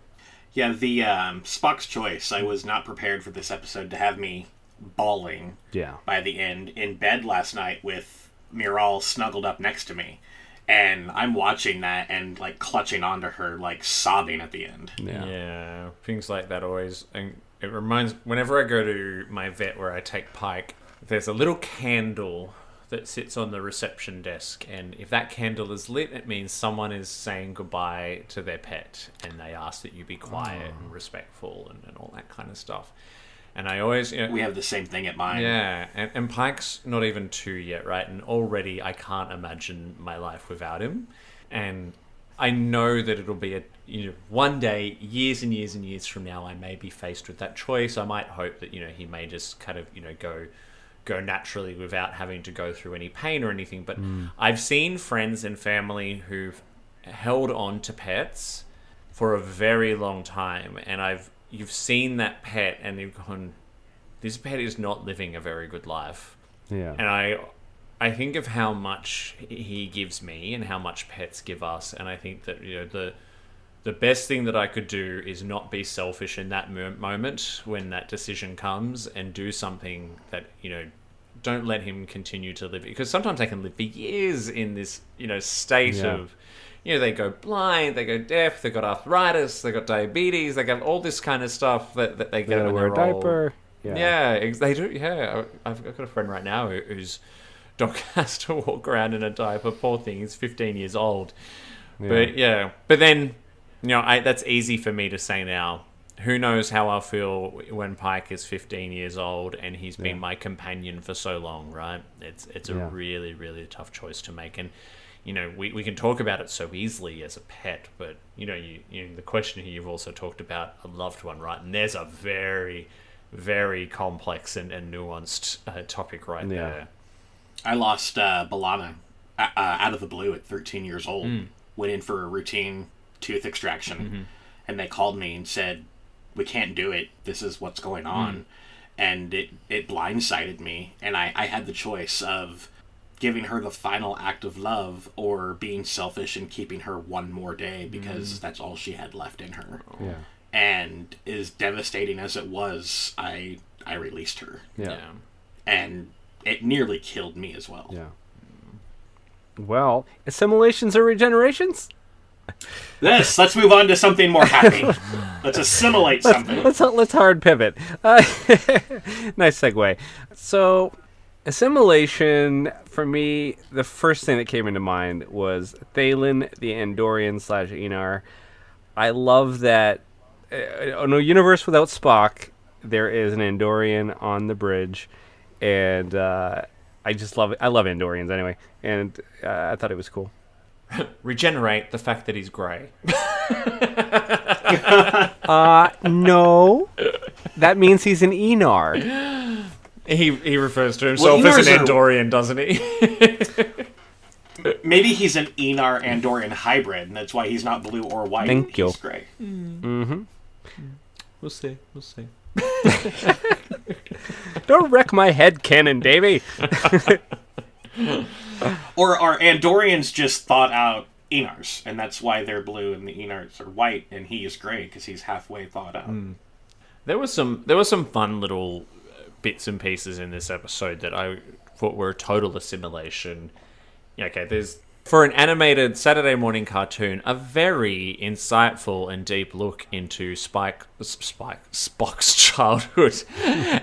Yeah, the Spock's choice. I was not prepared for this episode to have me bawling by the end in bed last night with Miral snuggled up next to me. And I'm watching that and, like, clutching onto her, like, sobbing at the end. Yeah, things like that always... And it reminds... Whenever I go to my vet where I take Pike, there's a little candle that sits on the reception desk. And if that candle is lit, it means someone is saying goodbye to their pet. And they ask that you be quiet and respectful and all that kind of stuff. And I always... You know, we have the same thing at mine. Yeah, and Pike's not even 2 yet, right? And already I can't imagine my life without him. And I know that it'll be one day, years and years and years from now, I may be faced with that choice. I might hope that, you know, he may just kind of, you know, go naturally without having to go through any pain or anything. But I've seen friends and family who've held on to pets for a very long time, and you've seen that pet and you've gone, this pet is not living a very good life. Yeah. And I think of how much he gives me and how much pets give us, and I think that, you know, the best thing that I could do is not be selfish in that moment when that decision comes, and do something that, you know, don't let him continue to live, because sometimes they can live for years in this, you know, state of, you know, they go blind, they go deaf, they got arthritis, they got diabetes, they got all this kind of stuff that they get when wear a diaper. Yeah, they do. Yeah, I've got a friend right now whose dog has to walk around in a diaper. Poor thing, he's 15 years old. Yeah. But then, you know, that's easy for me to say now. Who knows how I'll feel when Pike is 15 years old and he's been my companion for so long, right? It's a really, really tough choice to make. And, you know, we can talk about it so easily as a pet, but, you know, the question here, you've also talked about a loved one, right? And there's a very, very complex and nuanced topic there. I lost Balana out of the blue at 13 years old. Went in for a routine tooth extraction, and they called me and said, we can't do it. This is what's going on. And it blindsided me. And I had the choice of giving her the final act of love or being selfish and keeping her one more day because that's all she had left in her. Yeah. And as devastating as it was, I released her. Yeah. And it nearly killed me as well. Yeah. Well, assimilations or regenerations? Let's move on to something more happy. Let's assimilate something. Let's hard pivot. Nice segue. So, assimilation, for me, the first thing that came into mind was Thalen, the Andorian/Enar. I love that in a universe without Spock, there is an Andorian on the bridge, and I just love it. I love Andorians anyway, and I thought it was cool. Regenerate the fact that he's grey. No. That means he's an Enar. He refers to himself as an Andorian, doesn't he? Maybe he's an Enar Andorian hybrid, and that's why he's not blue or white. Thank you. He's gray. Mm-hmm. We'll see. Don't wreck my head canon, Davey. Or are Andorians just thought out Enars, and that's why they're blue and the Enars are white, and he is gray because he's halfway thought out. There was some fun little bits and pieces in this episode that I thought were a total assimilation. Yeah, okay, there's, for an animated Saturday morning cartoon, a very insightful and deep look into Spock's childhood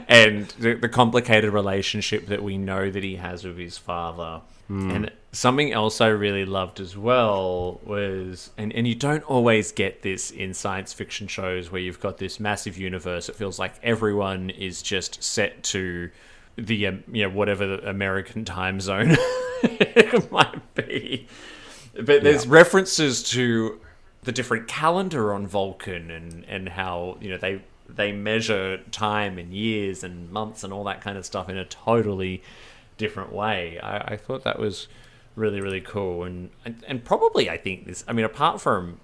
and the complicated relationship that we know that he has with his father. And something else I really loved as well was, and you don't always get this in science fiction shows where you've got this massive universe. It feels like everyone is just set to the whatever the American time zone it might be. But there's references to the different calendar on Vulcan and how they measure time in years and months and all that kind of stuff in a totally different way. I thought that was really, really cool. And probably I think this, I mean, apart from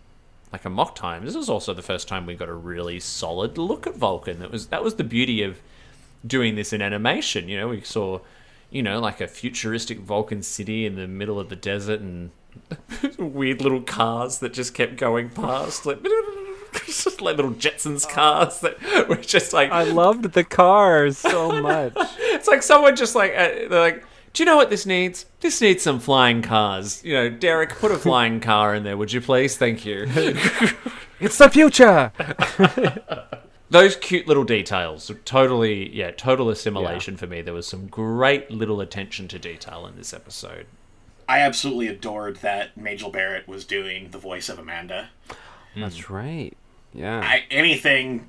like a mock time, this was also the first time we got a really solid look at Vulcan. That was the beauty of doing this in animation. We saw, like a futuristic Vulcan city in the middle of the desert and weird little cars that just kept going past, like little Jetsons cars that were just like... I loved the cars so much. It's like someone just like... they're like, do you know what this needs? This needs some flying cars. Derek, put a flying car in there, would you please? Thank you. It's the future! Those cute little details, total assimilation for me. There was some great little attention to detail in this episode. I absolutely adored that Majel Barrett was doing the voice of Amanda. That's right. Yeah. Anything,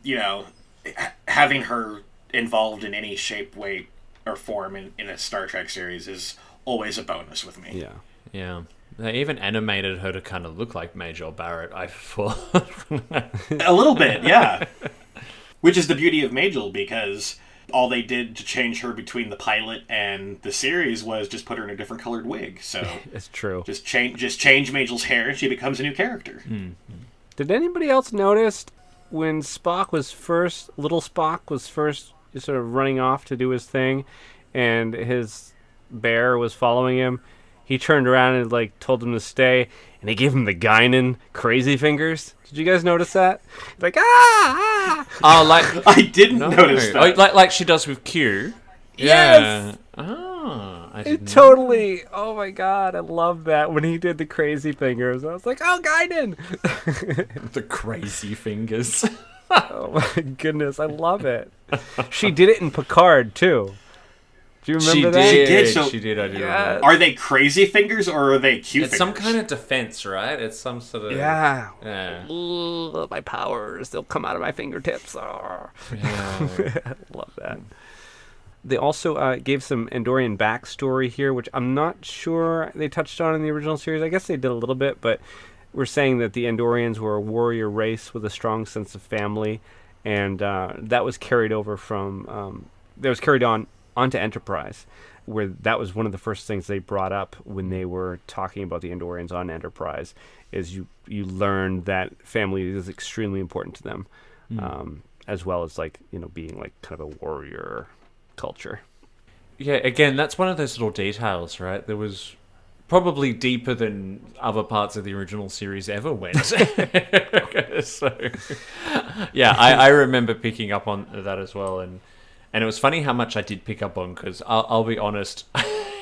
having her involved in any shape, way, or form in a Star Trek series is always a bonus with me. Yeah. Yeah. They even animated her to kind of look like Majel Barrett, I thought. A little bit, yeah. Which is the beauty of Majel, because all they did to change her between the pilot and the series was just put her in a different colored wig. So it's true. Just change Majel's hair and she becomes a new character. Mm-hmm. Did anybody else notice when little Spock was first sort of running off to do his thing and his bear was following him, he turned around and told him to stay, and he gave him the Guinan crazy fingers? Did you guys notice that? Like, ah! Oh, like... I didn't notice that. Oh, like she does with Q? Yes! Yeah. Oh, I didn't totally... Oh my god, I love that. When he did the crazy fingers, I was like, oh, Guinan! The crazy fingers. Oh my goodness, I love it. She did it in Picard, too. Do you remember that? She did, I do remember. Are they crazy fingers or are they Q fingers? It's some kind of defense, right? It's some sort of... Yeah. Yeah. My powers, they'll come out of my fingertips. Oh. Yeah. I love that. They also gave some Andorian backstory here, which I'm not sure they touched on in the original series. I guess they did a little bit, but we're saying that the Andorians were a warrior race with a strong sense of family, and that was carried over from... that was carried on onto Enterprise, where that was one of the first things they brought up when they were talking about the Andorians on Enterprise, is you learn that family is extremely important to them, as well as being kind of a warrior culture. Yeah, again, that's one of those little details, right? There was probably deeper than other parts of the original series ever went. So, yeah, I remember picking up on that as well, and it was funny how much I did pick up on, because I'll be honest,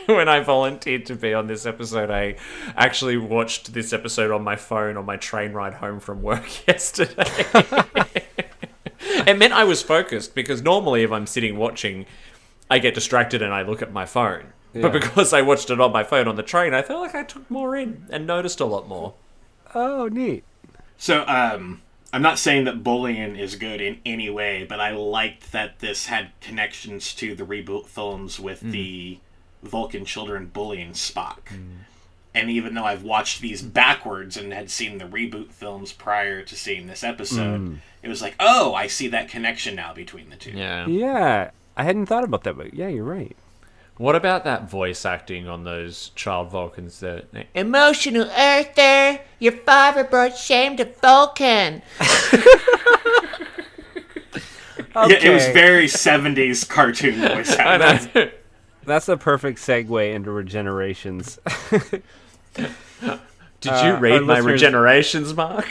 when I volunteered to be on this episode, I actually watched this episode on my phone on my train ride home from work yesterday. It meant I was focused, because normally if I'm sitting watching, I get distracted and I look at my phone. Yeah. But because I watched it on my phone on the train, I felt like I took more in and noticed a lot more. Oh, neat. So, I'm not saying that bullying is good in any way, but I liked that this had connections to the reboot films with the Vulcan children bullying Spock. And even though I've watched these backwards and had seen the reboot films prior to seeing this episode, it was like, oh, I see that connection now between the two. Yeah, I hadn't thought about that, but yeah, you're right. What about that voice acting on those child Vulcans? Emotional Earther, your father brought shame to Vulcan. Yeah, it was very 70s cartoon voice acting. That's a perfect segue into regenerations. Did you read my regenerations, Mark?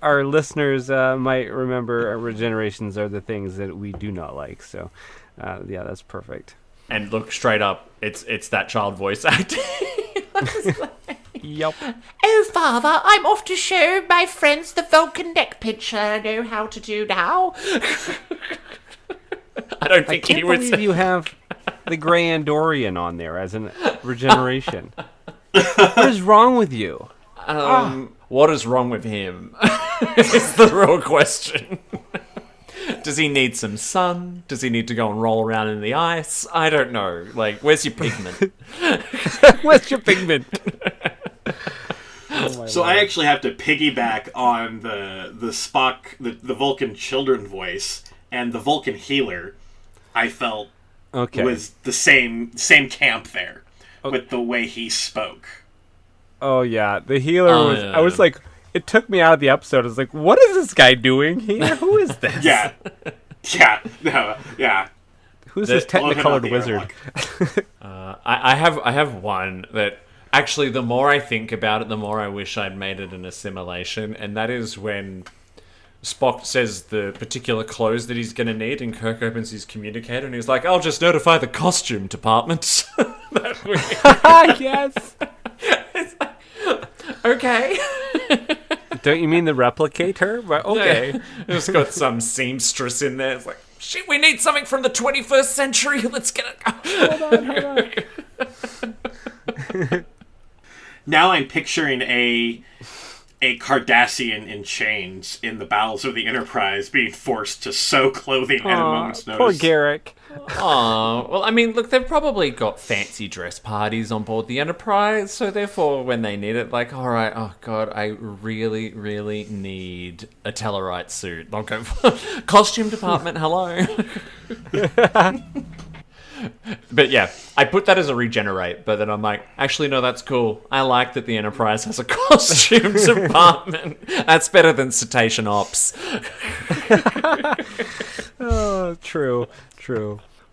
Our listeners might remember regenerations are the things that we do not like. So, yeah, that's perfect. And look, straight up, it's that child voice acting. Yep. Oh, Father, I'm off to show my friends the Vulcan neck pincher I know how to do now. I don't think I can't believe you have the Grey Andorian on there as a regeneration. What is wrong with you? What is wrong with him? Is the real question. Does he need some sun? Does he need to go and roll around in the ice? I don't know. Like, where's your pigment? Where's your pigment? So I actually have to piggyback on the Spock, the Vulcan children voice, and the Vulcan healer. I felt was the same camp there with the way he spoke. Oh yeah, the healer was. Yeah. I was like, it took me out of the episode. I was like, what is this guy doing here? Who is this? Yeah. Who's this technicolored wizard? I have one that. Actually, the more I think about it, the more I wish I'd made it an assimilation, and that is when Spock says the particular clothes that he's going to need, and Kirk opens his communicator, and he's like, I'll just notify the costume department. Yes. It's like, okay. Don't you mean the replicator? But okay. Yeah. It's got some seamstress in there. It's like, shit, we need something from the 21st century. Let's get it. Hold on. Now I'm picturing a Cardassian in chains in the bowels of the Enterprise being forced to sew clothing at a moment's notice. Poor Garrick. Oh, well, I mean, look, they've probably got fancy dress parties on board the Enterprise, so therefore, when they need it, like, all right, oh god, I really, really need a Tellarite suit. I'll go costume department. Hello. But yeah, I put that as a regenerate, but then I'm like, actually, no, that's cool. I like that the Enterprise has a costume department. That's better than Cetacean Ops. Oh, true.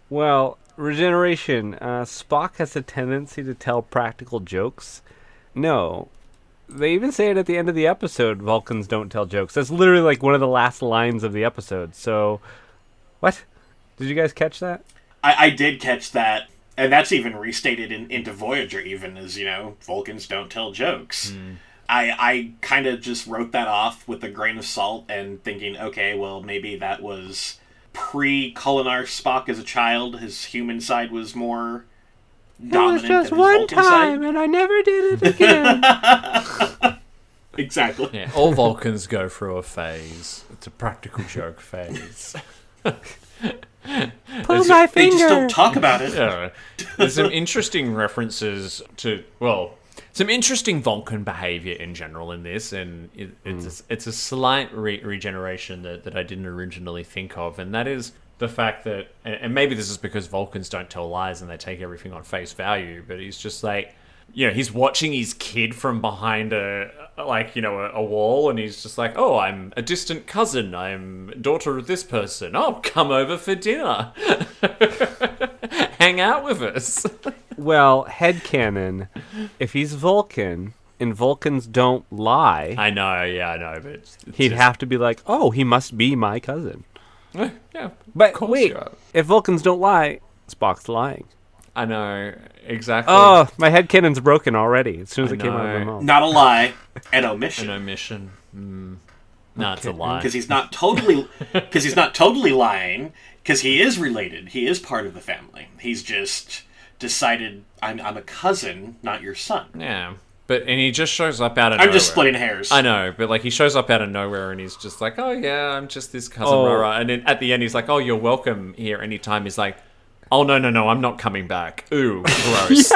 Well, regeneration. Spock has a tendency to tell practical jokes. No. They even say it at the end of the episode, Vulcans don't tell jokes. That's literally like one of the last lines of the episode. So, what? Did you guys catch that? I did catch that, and that's even restated into Voyager, even as, Vulcans don't tell jokes. I kind of just wrote that off with a grain of salt and thinking, okay, well, maybe that was pre-Kulinar Spock as a child. His human side was more dominant. It was just one time, and I never did it again. Exactly. Yeah, all Vulcans go through a phase. It's a practical joke phase. Pull my finger. They just don't talk about it. Yeah. There's some interesting references to, some interesting Vulcan behavior in general in this, and it's a slight regeneration that I didn't originally think of, and that is the fact that, and maybe this is because Vulcans don't tell lies and they take everything on face value, but he's just like, he's watching his kid from behind a wall, and he's just like, oh, I'm a distant cousin, I'm daughter of this person, oh, come over for dinner. Hang out with us. Well, headcanon, if he's Vulcan and Vulcans don't lie, I know, but he'd have to be like, oh, he must be my cousin. Yeah, But of course wait, you are. if Vulcans don't lie, Spock's lying. I know, exactly. Oh, my headcanon's broken already as soon as I it came out of my know. mouth. Not a lie, an omission. An omission. No, it's a lie. Because he's not totally lying. Because he is related. He is part of the family. He's just decided I'm a cousin, not your son. Yeah, and he just shows up out of nowhere. I'm just splitting hairs. I know, but like he shows up out of nowhere and he's just like, oh yeah, I'm just this cousin, rah. And then at the end he's like, oh, you're welcome here anytime. He's like, oh no, I'm not coming back. Ooh, gross.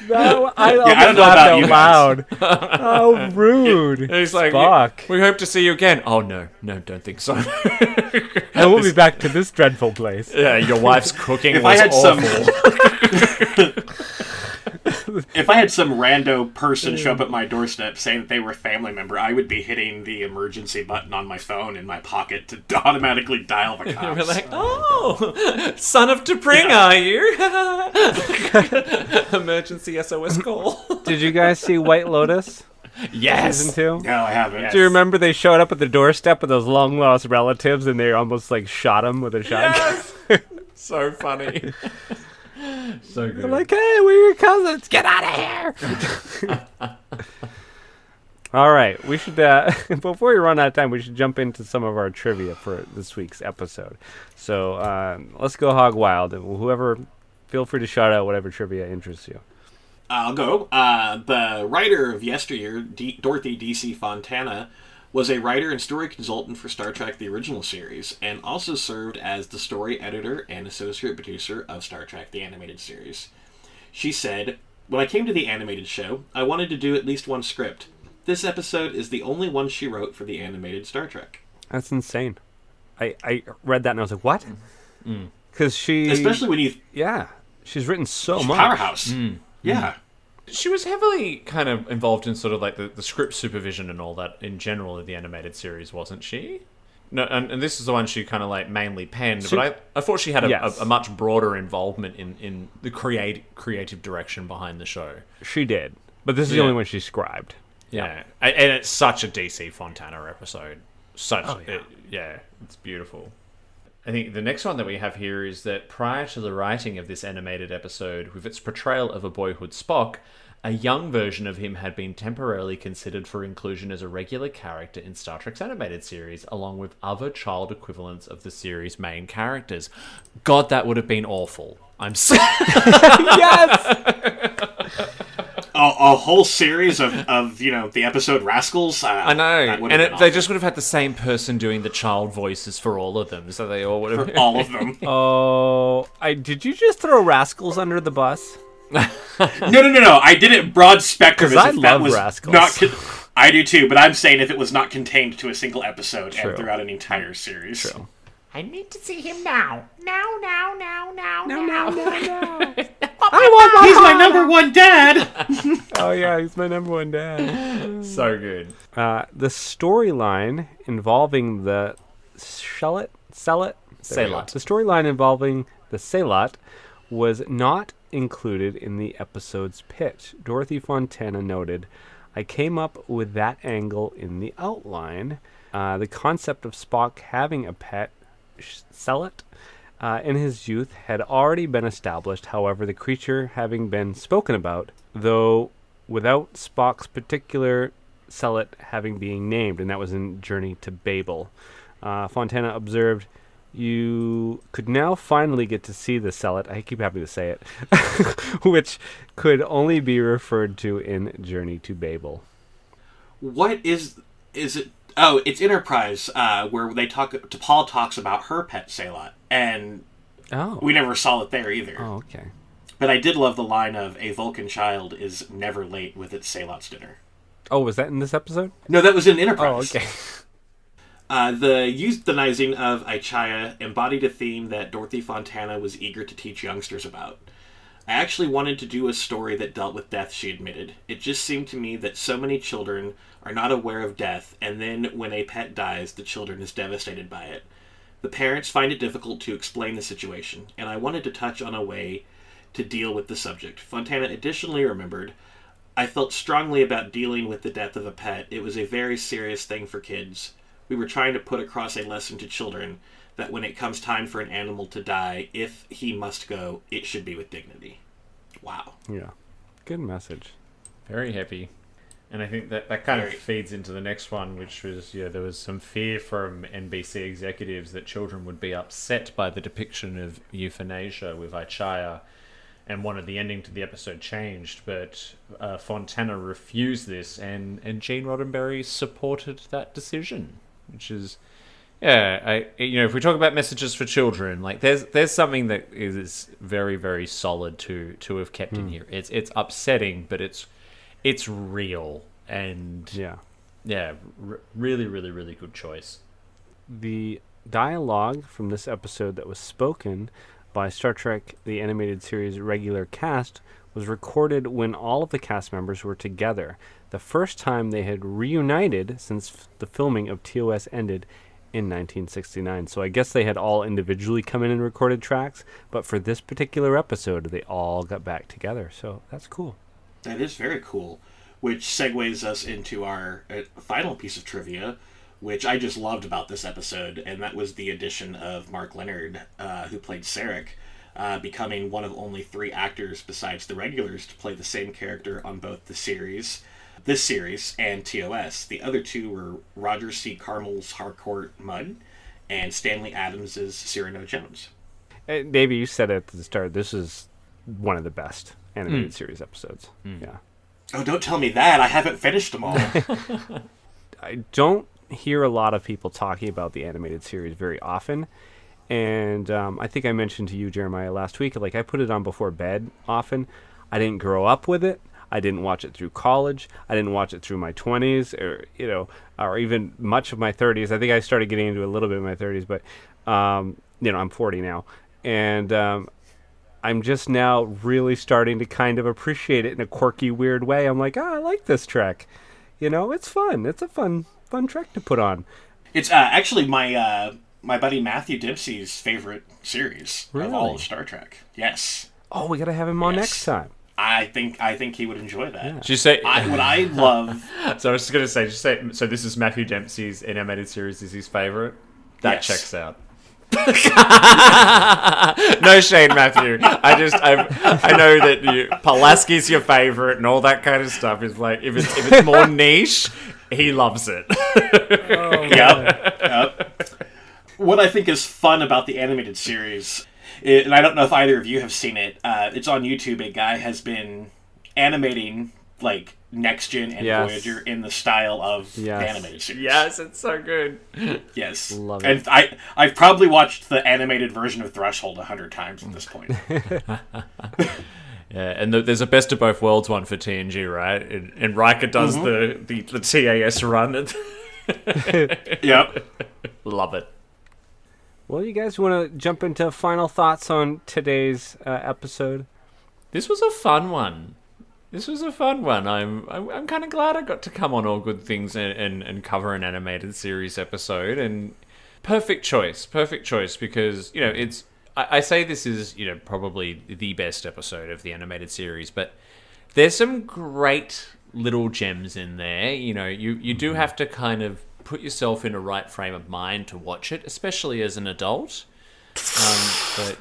No, I don't know about you loud. Oh, rude. And he's like, Spock. we hope to see you again. Oh no, don't think so. I will be back to this dreadful place. Yeah, your wife's cooking If was I had awful. If I had some rando person show up at my doorstep saying that they were a family member, I would be hitting the emergency button on my phone in my pocket to automatically dial the cops. We're like, oh, son of T'Pring, are you? Emergency SOS call. Did you guys see White Lotus? Yes. Season 2? No, I haven't. Yes. Do you remember they showed up at the doorstep with those long lost relatives and they almost like shot him with a shotgun? Yes. So funny. So good. They're like, hey, we're your cousins. Get out of here. All right. We should, before we run out of time, we should jump into some of our trivia for this week's episode. So let's go hog wild. Whoever, feel free to shout out whatever trivia interests you. I'll go. The writer of Yesteryear, Dorothy D.C. Fontana, was a writer and story consultant for Star Trek The Original Series, and also served as the story editor and associate producer of Star Trek The Animated Series. She said, when I came to the animated show, I wanted to do at least one script. This episode is the only one she wrote for the animated Star Trek. That's insane. I read that and I was like, what? Because she... Especially when you... Yeah. She's written so much. Powerhouse. Yeah. She was heavily kind of involved in sort of like the script supervision and all that in general of the animated series, wasn't she? No, and this is the one she kind of like mainly penned, but I thought she had a much broader involvement in the creative direction behind the show. She did, but this is the only one she scribed. Yeah, and it's such a DC Fontana episode. It's beautiful. I think the next one that we have here is that prior to the writing of this animated episode, with its portrayal of a boyhood Spock, a young version of him had been temporarily considered for inclusion as a regular character in Star Trek's animated series, along with other child equivalents of the series' main characters. God, that would have been awful. I'm sorry. Yes! A whole series of the episode Rascals. I know, and they just would have had the same person doing the child voices for all of them, so they all would have... For all of them. Oh, did you just throw Rascals under the bus? No. I did it broad spectrum. Because I love Rascals. I do too, but I'm saying if it was not contained to a single episode True. and throughout an entire series. True. I need to see him now. Now. He's my number one dad! Oh yeah, he's my number one dad. So good. The storyline involving the Celat. The storyline involving the Celat was not included in the episode's pitch. Dorothy Fontana noted, I came up with that angle in the outline. The concept of Spock having a pet, Celat, in his youth had already been established. However, the creature having been spoken about, though without Spock's particular Celat having been named, and that was in Journey to Babel. Fontana observed, you could now finally get to see the Celat, I keep having to say it, which could only be referred to in Journey to Babel. What is it? Oh, it's Enterprise, where Paul talks about her pet Celat, and we never saw it there either. Oh, okay. But I did love the line of, a Vulcan child is never late with its Celat's dinner. Oh, was that in this episode? No, that was in Enterprise. Oh, okay. The euthanizing of Ichaya embodied a theme that Dorothy Fontana was eager to teach youngsters about. I actually wanted to do a story that dealt with death, she admitted. It just seemed to me that so many children are not aware of death, and then when a pet dies, the children is devastated by it. The parents find it difficult to explain the situation, and I wanted to touch on a way to deal with the subject. Fontana additionally remembered, I felt strongly about dealing with the death of a pet. It was a very serious thing for kids. We were trying to put across a lesson to children that when it comes time for an animal to die, if he must go, it should be with dignity. Wow. Yeah. Good message. Very heavy. And I think that kind of feeds into the next one, which was, there was some fear from NBC executives that children would be upset by the depiction of euthanasia with Ichaya and wanted the ending to the episode changed. But Fontana refused this, and Gene Roddenberry supported that decision, which is... Yeah, if we talk about messages for children, like there's something that is very, very solid to have kept in here. It's upsetting, but it's real, and really, really, really good choice. The dialogue from this episode that was spoken by Star Trek the Animated Series regular cast was recorded when all of the cast members were together. The first time they had reunited since the filming of TOS ended in 1969. So I guess they had all individually come in and recorded tracks, but for this particular episode, they all got back together. So that's cool. That is very cool, which segues us into our final piece of trivia, which I just loved about this episode, and that was the addition of Mark Leonard, who played Sarek, becoming one of only 3 actors besides the regulars to play the same character on both this series, and TOS. The other 2 were Roger C. Carmel's Harcourt Mudd and Stanley Adams' Cyrano Jones. Davey, you said at the start, this is one of the best animated series episodes. Yeah. Oh, don't tell me that. I haven't finished them all. I don't hear a lot of people talking about the animated series very often. And I think I mentioned to you, Jeremiah, last week, like I put it on before bed often. I didn't grow up with it. I didn't watch it through college. I didn't watch it through my 20s or even much of my 30s. I think I started getting into it a little bit in my 30s, but, I'm 40 now. And I'm just now really starting to kind of appreciate it in a quirky, weird way. I'm like, I like this Trek. It's fun. It's a fun Trek to put on. It's actually my buddy Matthew Dempsey's favorite series of all of Star Trek. Yes. Oh, we got to have him on next time. I think he would enjoy that. Yeah. Did you say what I love? So I was just going to say, so this is Matthew Dempsey's animated series is his favorite. That checks out. No shade, Matthew. I know that Pulaski's your favorite and all that kind of stuff. Is like if it's more niche, he loves it. Yep. What I think is fun about the animated series, and I don't know if either of you have seen it, it's on YouTube. A guy has been animating like Next Gen and Voyager in the style of the animated series. Yes, it's so good. Yes. Love it. And I've probably watched the animated version of Threshold 100 times at this point. Yeah, and there's a best of both worlds one for TNG, right? And Riker does the TAS run. Yep. Love it. Well, you guys want to jump into final thoughts on today's episode? This was a fun one. I'm kind of glad I got to come on All Good Things and cover an animated series episode. And perfect choice because it's. I say this is probably the best episode of the animated series, but there's some great little gems in there. You do have to kind of put yourself in a right frame of mind to watch it, especially as an adult. But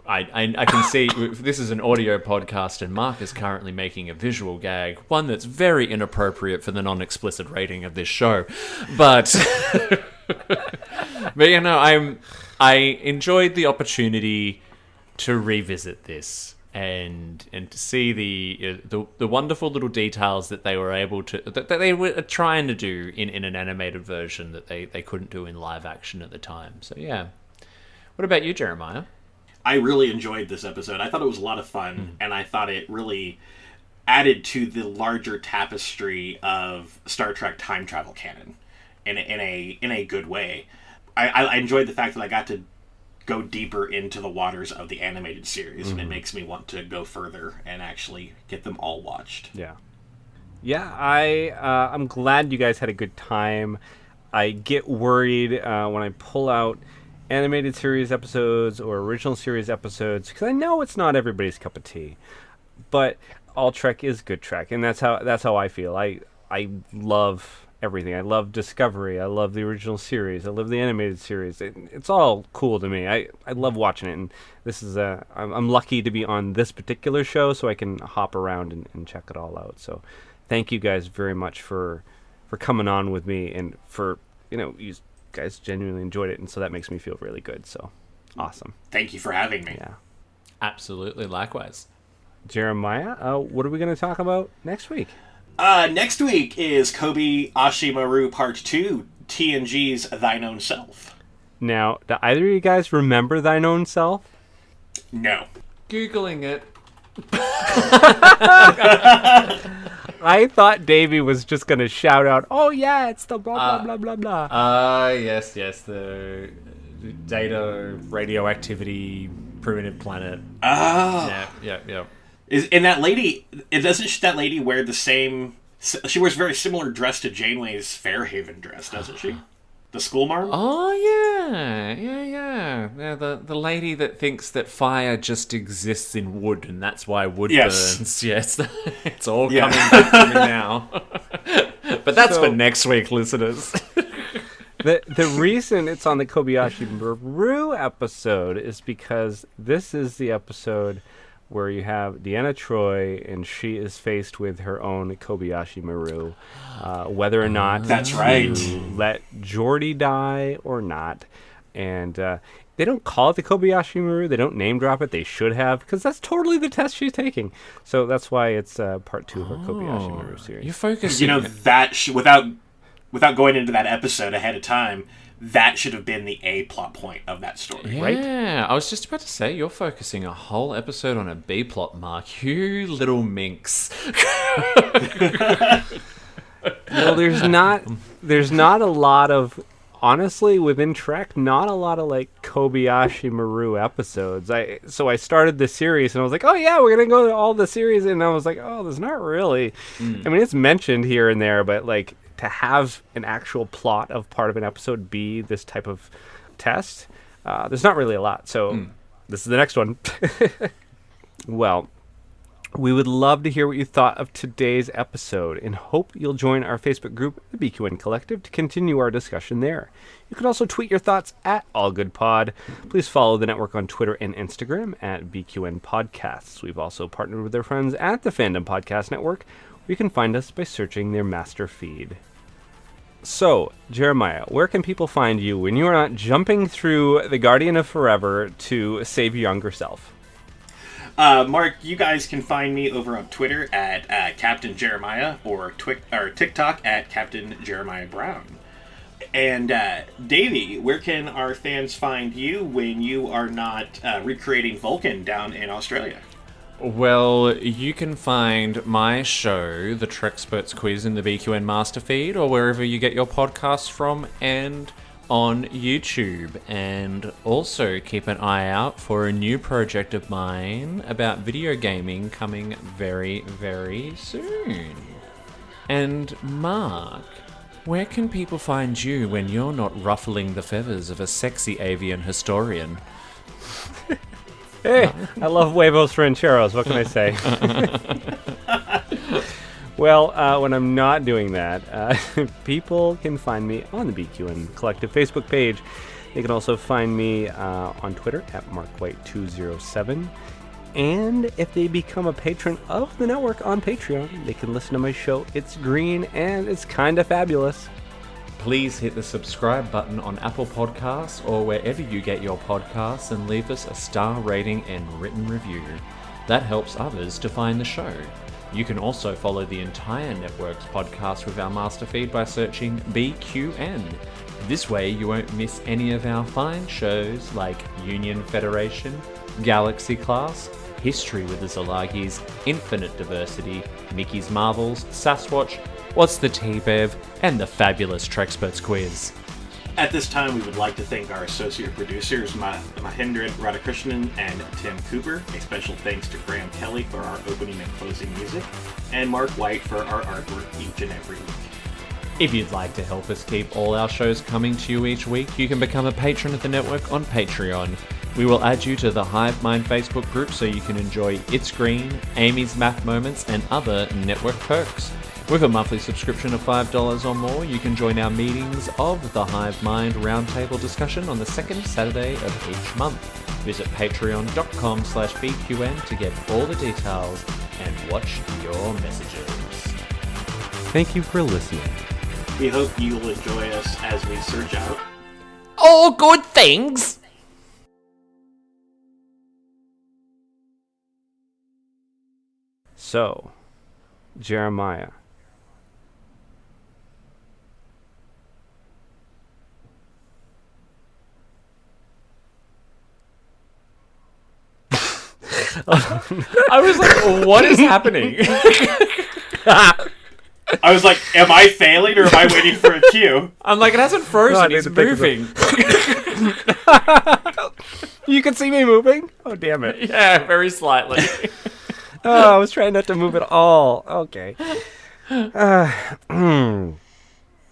I can see this is an audio podcast, and Mark is currently making a visual gag, one that's very inappropriate for the non-explicit rating of this show. But I enjoyed the opportunity to revisit this. And to see the wonderful little details that they were able to that they were trying to do in an animated version that they couldn't do in live action at the time. So yeah, what about you, Jeremiah? I really enjoyed this episode. I thought it was a lot of fun, and I thought it really added to the larger tapestry of Star Trek time travel canon in a good way. I enjoyed the fact that I got to go deeper into the waters of the animated series, and it makes me want to go further and actually get them all watched. Yeah, I'm glad you guys had a good time. I get worried when I pull out animated series episodes or original series episodes, because I know it's not everybody's cup of tea. But all Trek is good Trek, and that's how I feel. I love everything. I love Discovery. I love the original series. I love the animated series. It's all cool to me. I love watching it, and this is I'm lucky to be on this particular show, so I can hop around and check it all out. So thank you guys very much for coming on with me, and for, you guys genuinely enjoyed it, and so that makes me feel really good. So awesome. Thank you for having me. Yeah, absolutely. Likewise. Jeremiah, what are we going to talk about next week? Next week is Kobayashi Maru Part 2, TNG's Thine Own Self. Now, do either of you guys remember Thine Own Self? No. Googling it. I thought Davey was just going to shout out, "Oh yeah, it's the blah blah blah blah blah." Yes, the data radioactivity primitive planet. Oh. Yeah. Isn't that lady wear the same... She wears very similar dress to Janeway's Fairhaven dress, doesn't she? The school marm? Oh, yeah. The lady that thinks that fire just exists in wood, and that's why wood burns. Yes, it's all coming back to me now. But that's for next week, listeners. The reason it's on the Kobayashi Maru episode is because this is the episode where you have Deanna Troi, and she is faced with her own Kobayashi Maru, whether or not that's right, let Geordi die or not. And they don't call it the Kobayashi Maru. They don't name drop it. They should have, because that's totally the test she's taking. So that's why it's part 2 of her Kobayashi Maru series. You're focusing. Without going into that episode ahead of time, that should have been the A plot point of that story, right? Yeah, I was just about to say, you're focusing a whole episode on a B plot, Mark. You little minx. Well, there's not a lot of, honestly, within Trek, not a lot of like Kobayashi Maru episodes. So I started the series and I was like, oh yeah, we're gonna go to all the series, and I was like, oh, there's not really. I mean, it's mentioned here and there, but like, to have an actual plot of part of an episode be this type of test, there's not really a lot. So this is the next one. Well, we would love to hear what you thought of today's episode, and hope you'll join our Facebook group, the BQN Collective, to continue our discussion there. You can also tweet your thoughts at AllGoodPod. Please follow the network on Twitter and Instagram at BQN Podcasts. We've also partnered with their friends at the Fandom Podcast Network. You can find us by searching their master feed. So, Jeremiah, where can people find you when you are not jumping through the Guardian of Forever to save your younger self? Mark, you guys can find me over on Twitter at Captain Jeremiah, or TikTok at Captain Jeremiah Brown. And Davey, where can our fans find you when you are not recreating Vulcan down in Australia? Well, you can find my show, the Treksperts Quiz, in the BQN Master Feed, or wherever you get your podcasts from, and on YouTube. And also keep an eye out for a new project of mine about video gaming coming very, very soon. And Mark, where can people find you when you're not ruffling the feathers of a sexy avian historian? Hey, I love huevos rancheros. What can I say? Well, when I'm not doing that, people can find me on the BQN Collective Facebook page. They can also find me on Twitter at MarkWhite207. And if they become a patron of the network on Patreon, they can listen to my show, It's Green, and it's kinda fabulous. Please hit the subscribe button on Apple Podcasts or wherever you get your podcasts, and leave us a star rating and written review. That helps others to find the show. You can also follow the entire network's podcast with our master feed by searching BQN. This way you won't miss any of our fine shows like Union Federation, Galaxy Class, History with the Szilagys, Infinite Diversity, Mickey's Marvels, Sasquatch, What's the T-Bev, and the fabulous Treksperts Quiz. At this time, we would like to thank our associate producers, Mahendran Radhakrishnan and Tim Cooper. A special thanks to Graham Kelly for our opening and closing music, and Mark White for our artwork each and every week. If you'd like to help us keep all our shows coming to you each week, you can become a patron of the network on Patreon. We will add you to the Hive Mind Facebook group so you can enjoy It's Green, Amy's Math Moments, and other network perks. With a monthly subscription of $5 or more, you can join our meetings of the Hive Mind Roundtable discussion on the second Saturday of each month. Visit patreon.com/BQN to get all the details and watch your messages. Thank you for listening. We hope you'll enjoy us as we search out All good things. So, Jeremiah. I was like, what is happening? I was like, am I failing or am I waiting for a cue? I'm like, it hasn't frozen, it's moving. You can see me moving? Oh, damn it. Yeah, very slightly. Oh, I was trying not to move at all. Okay.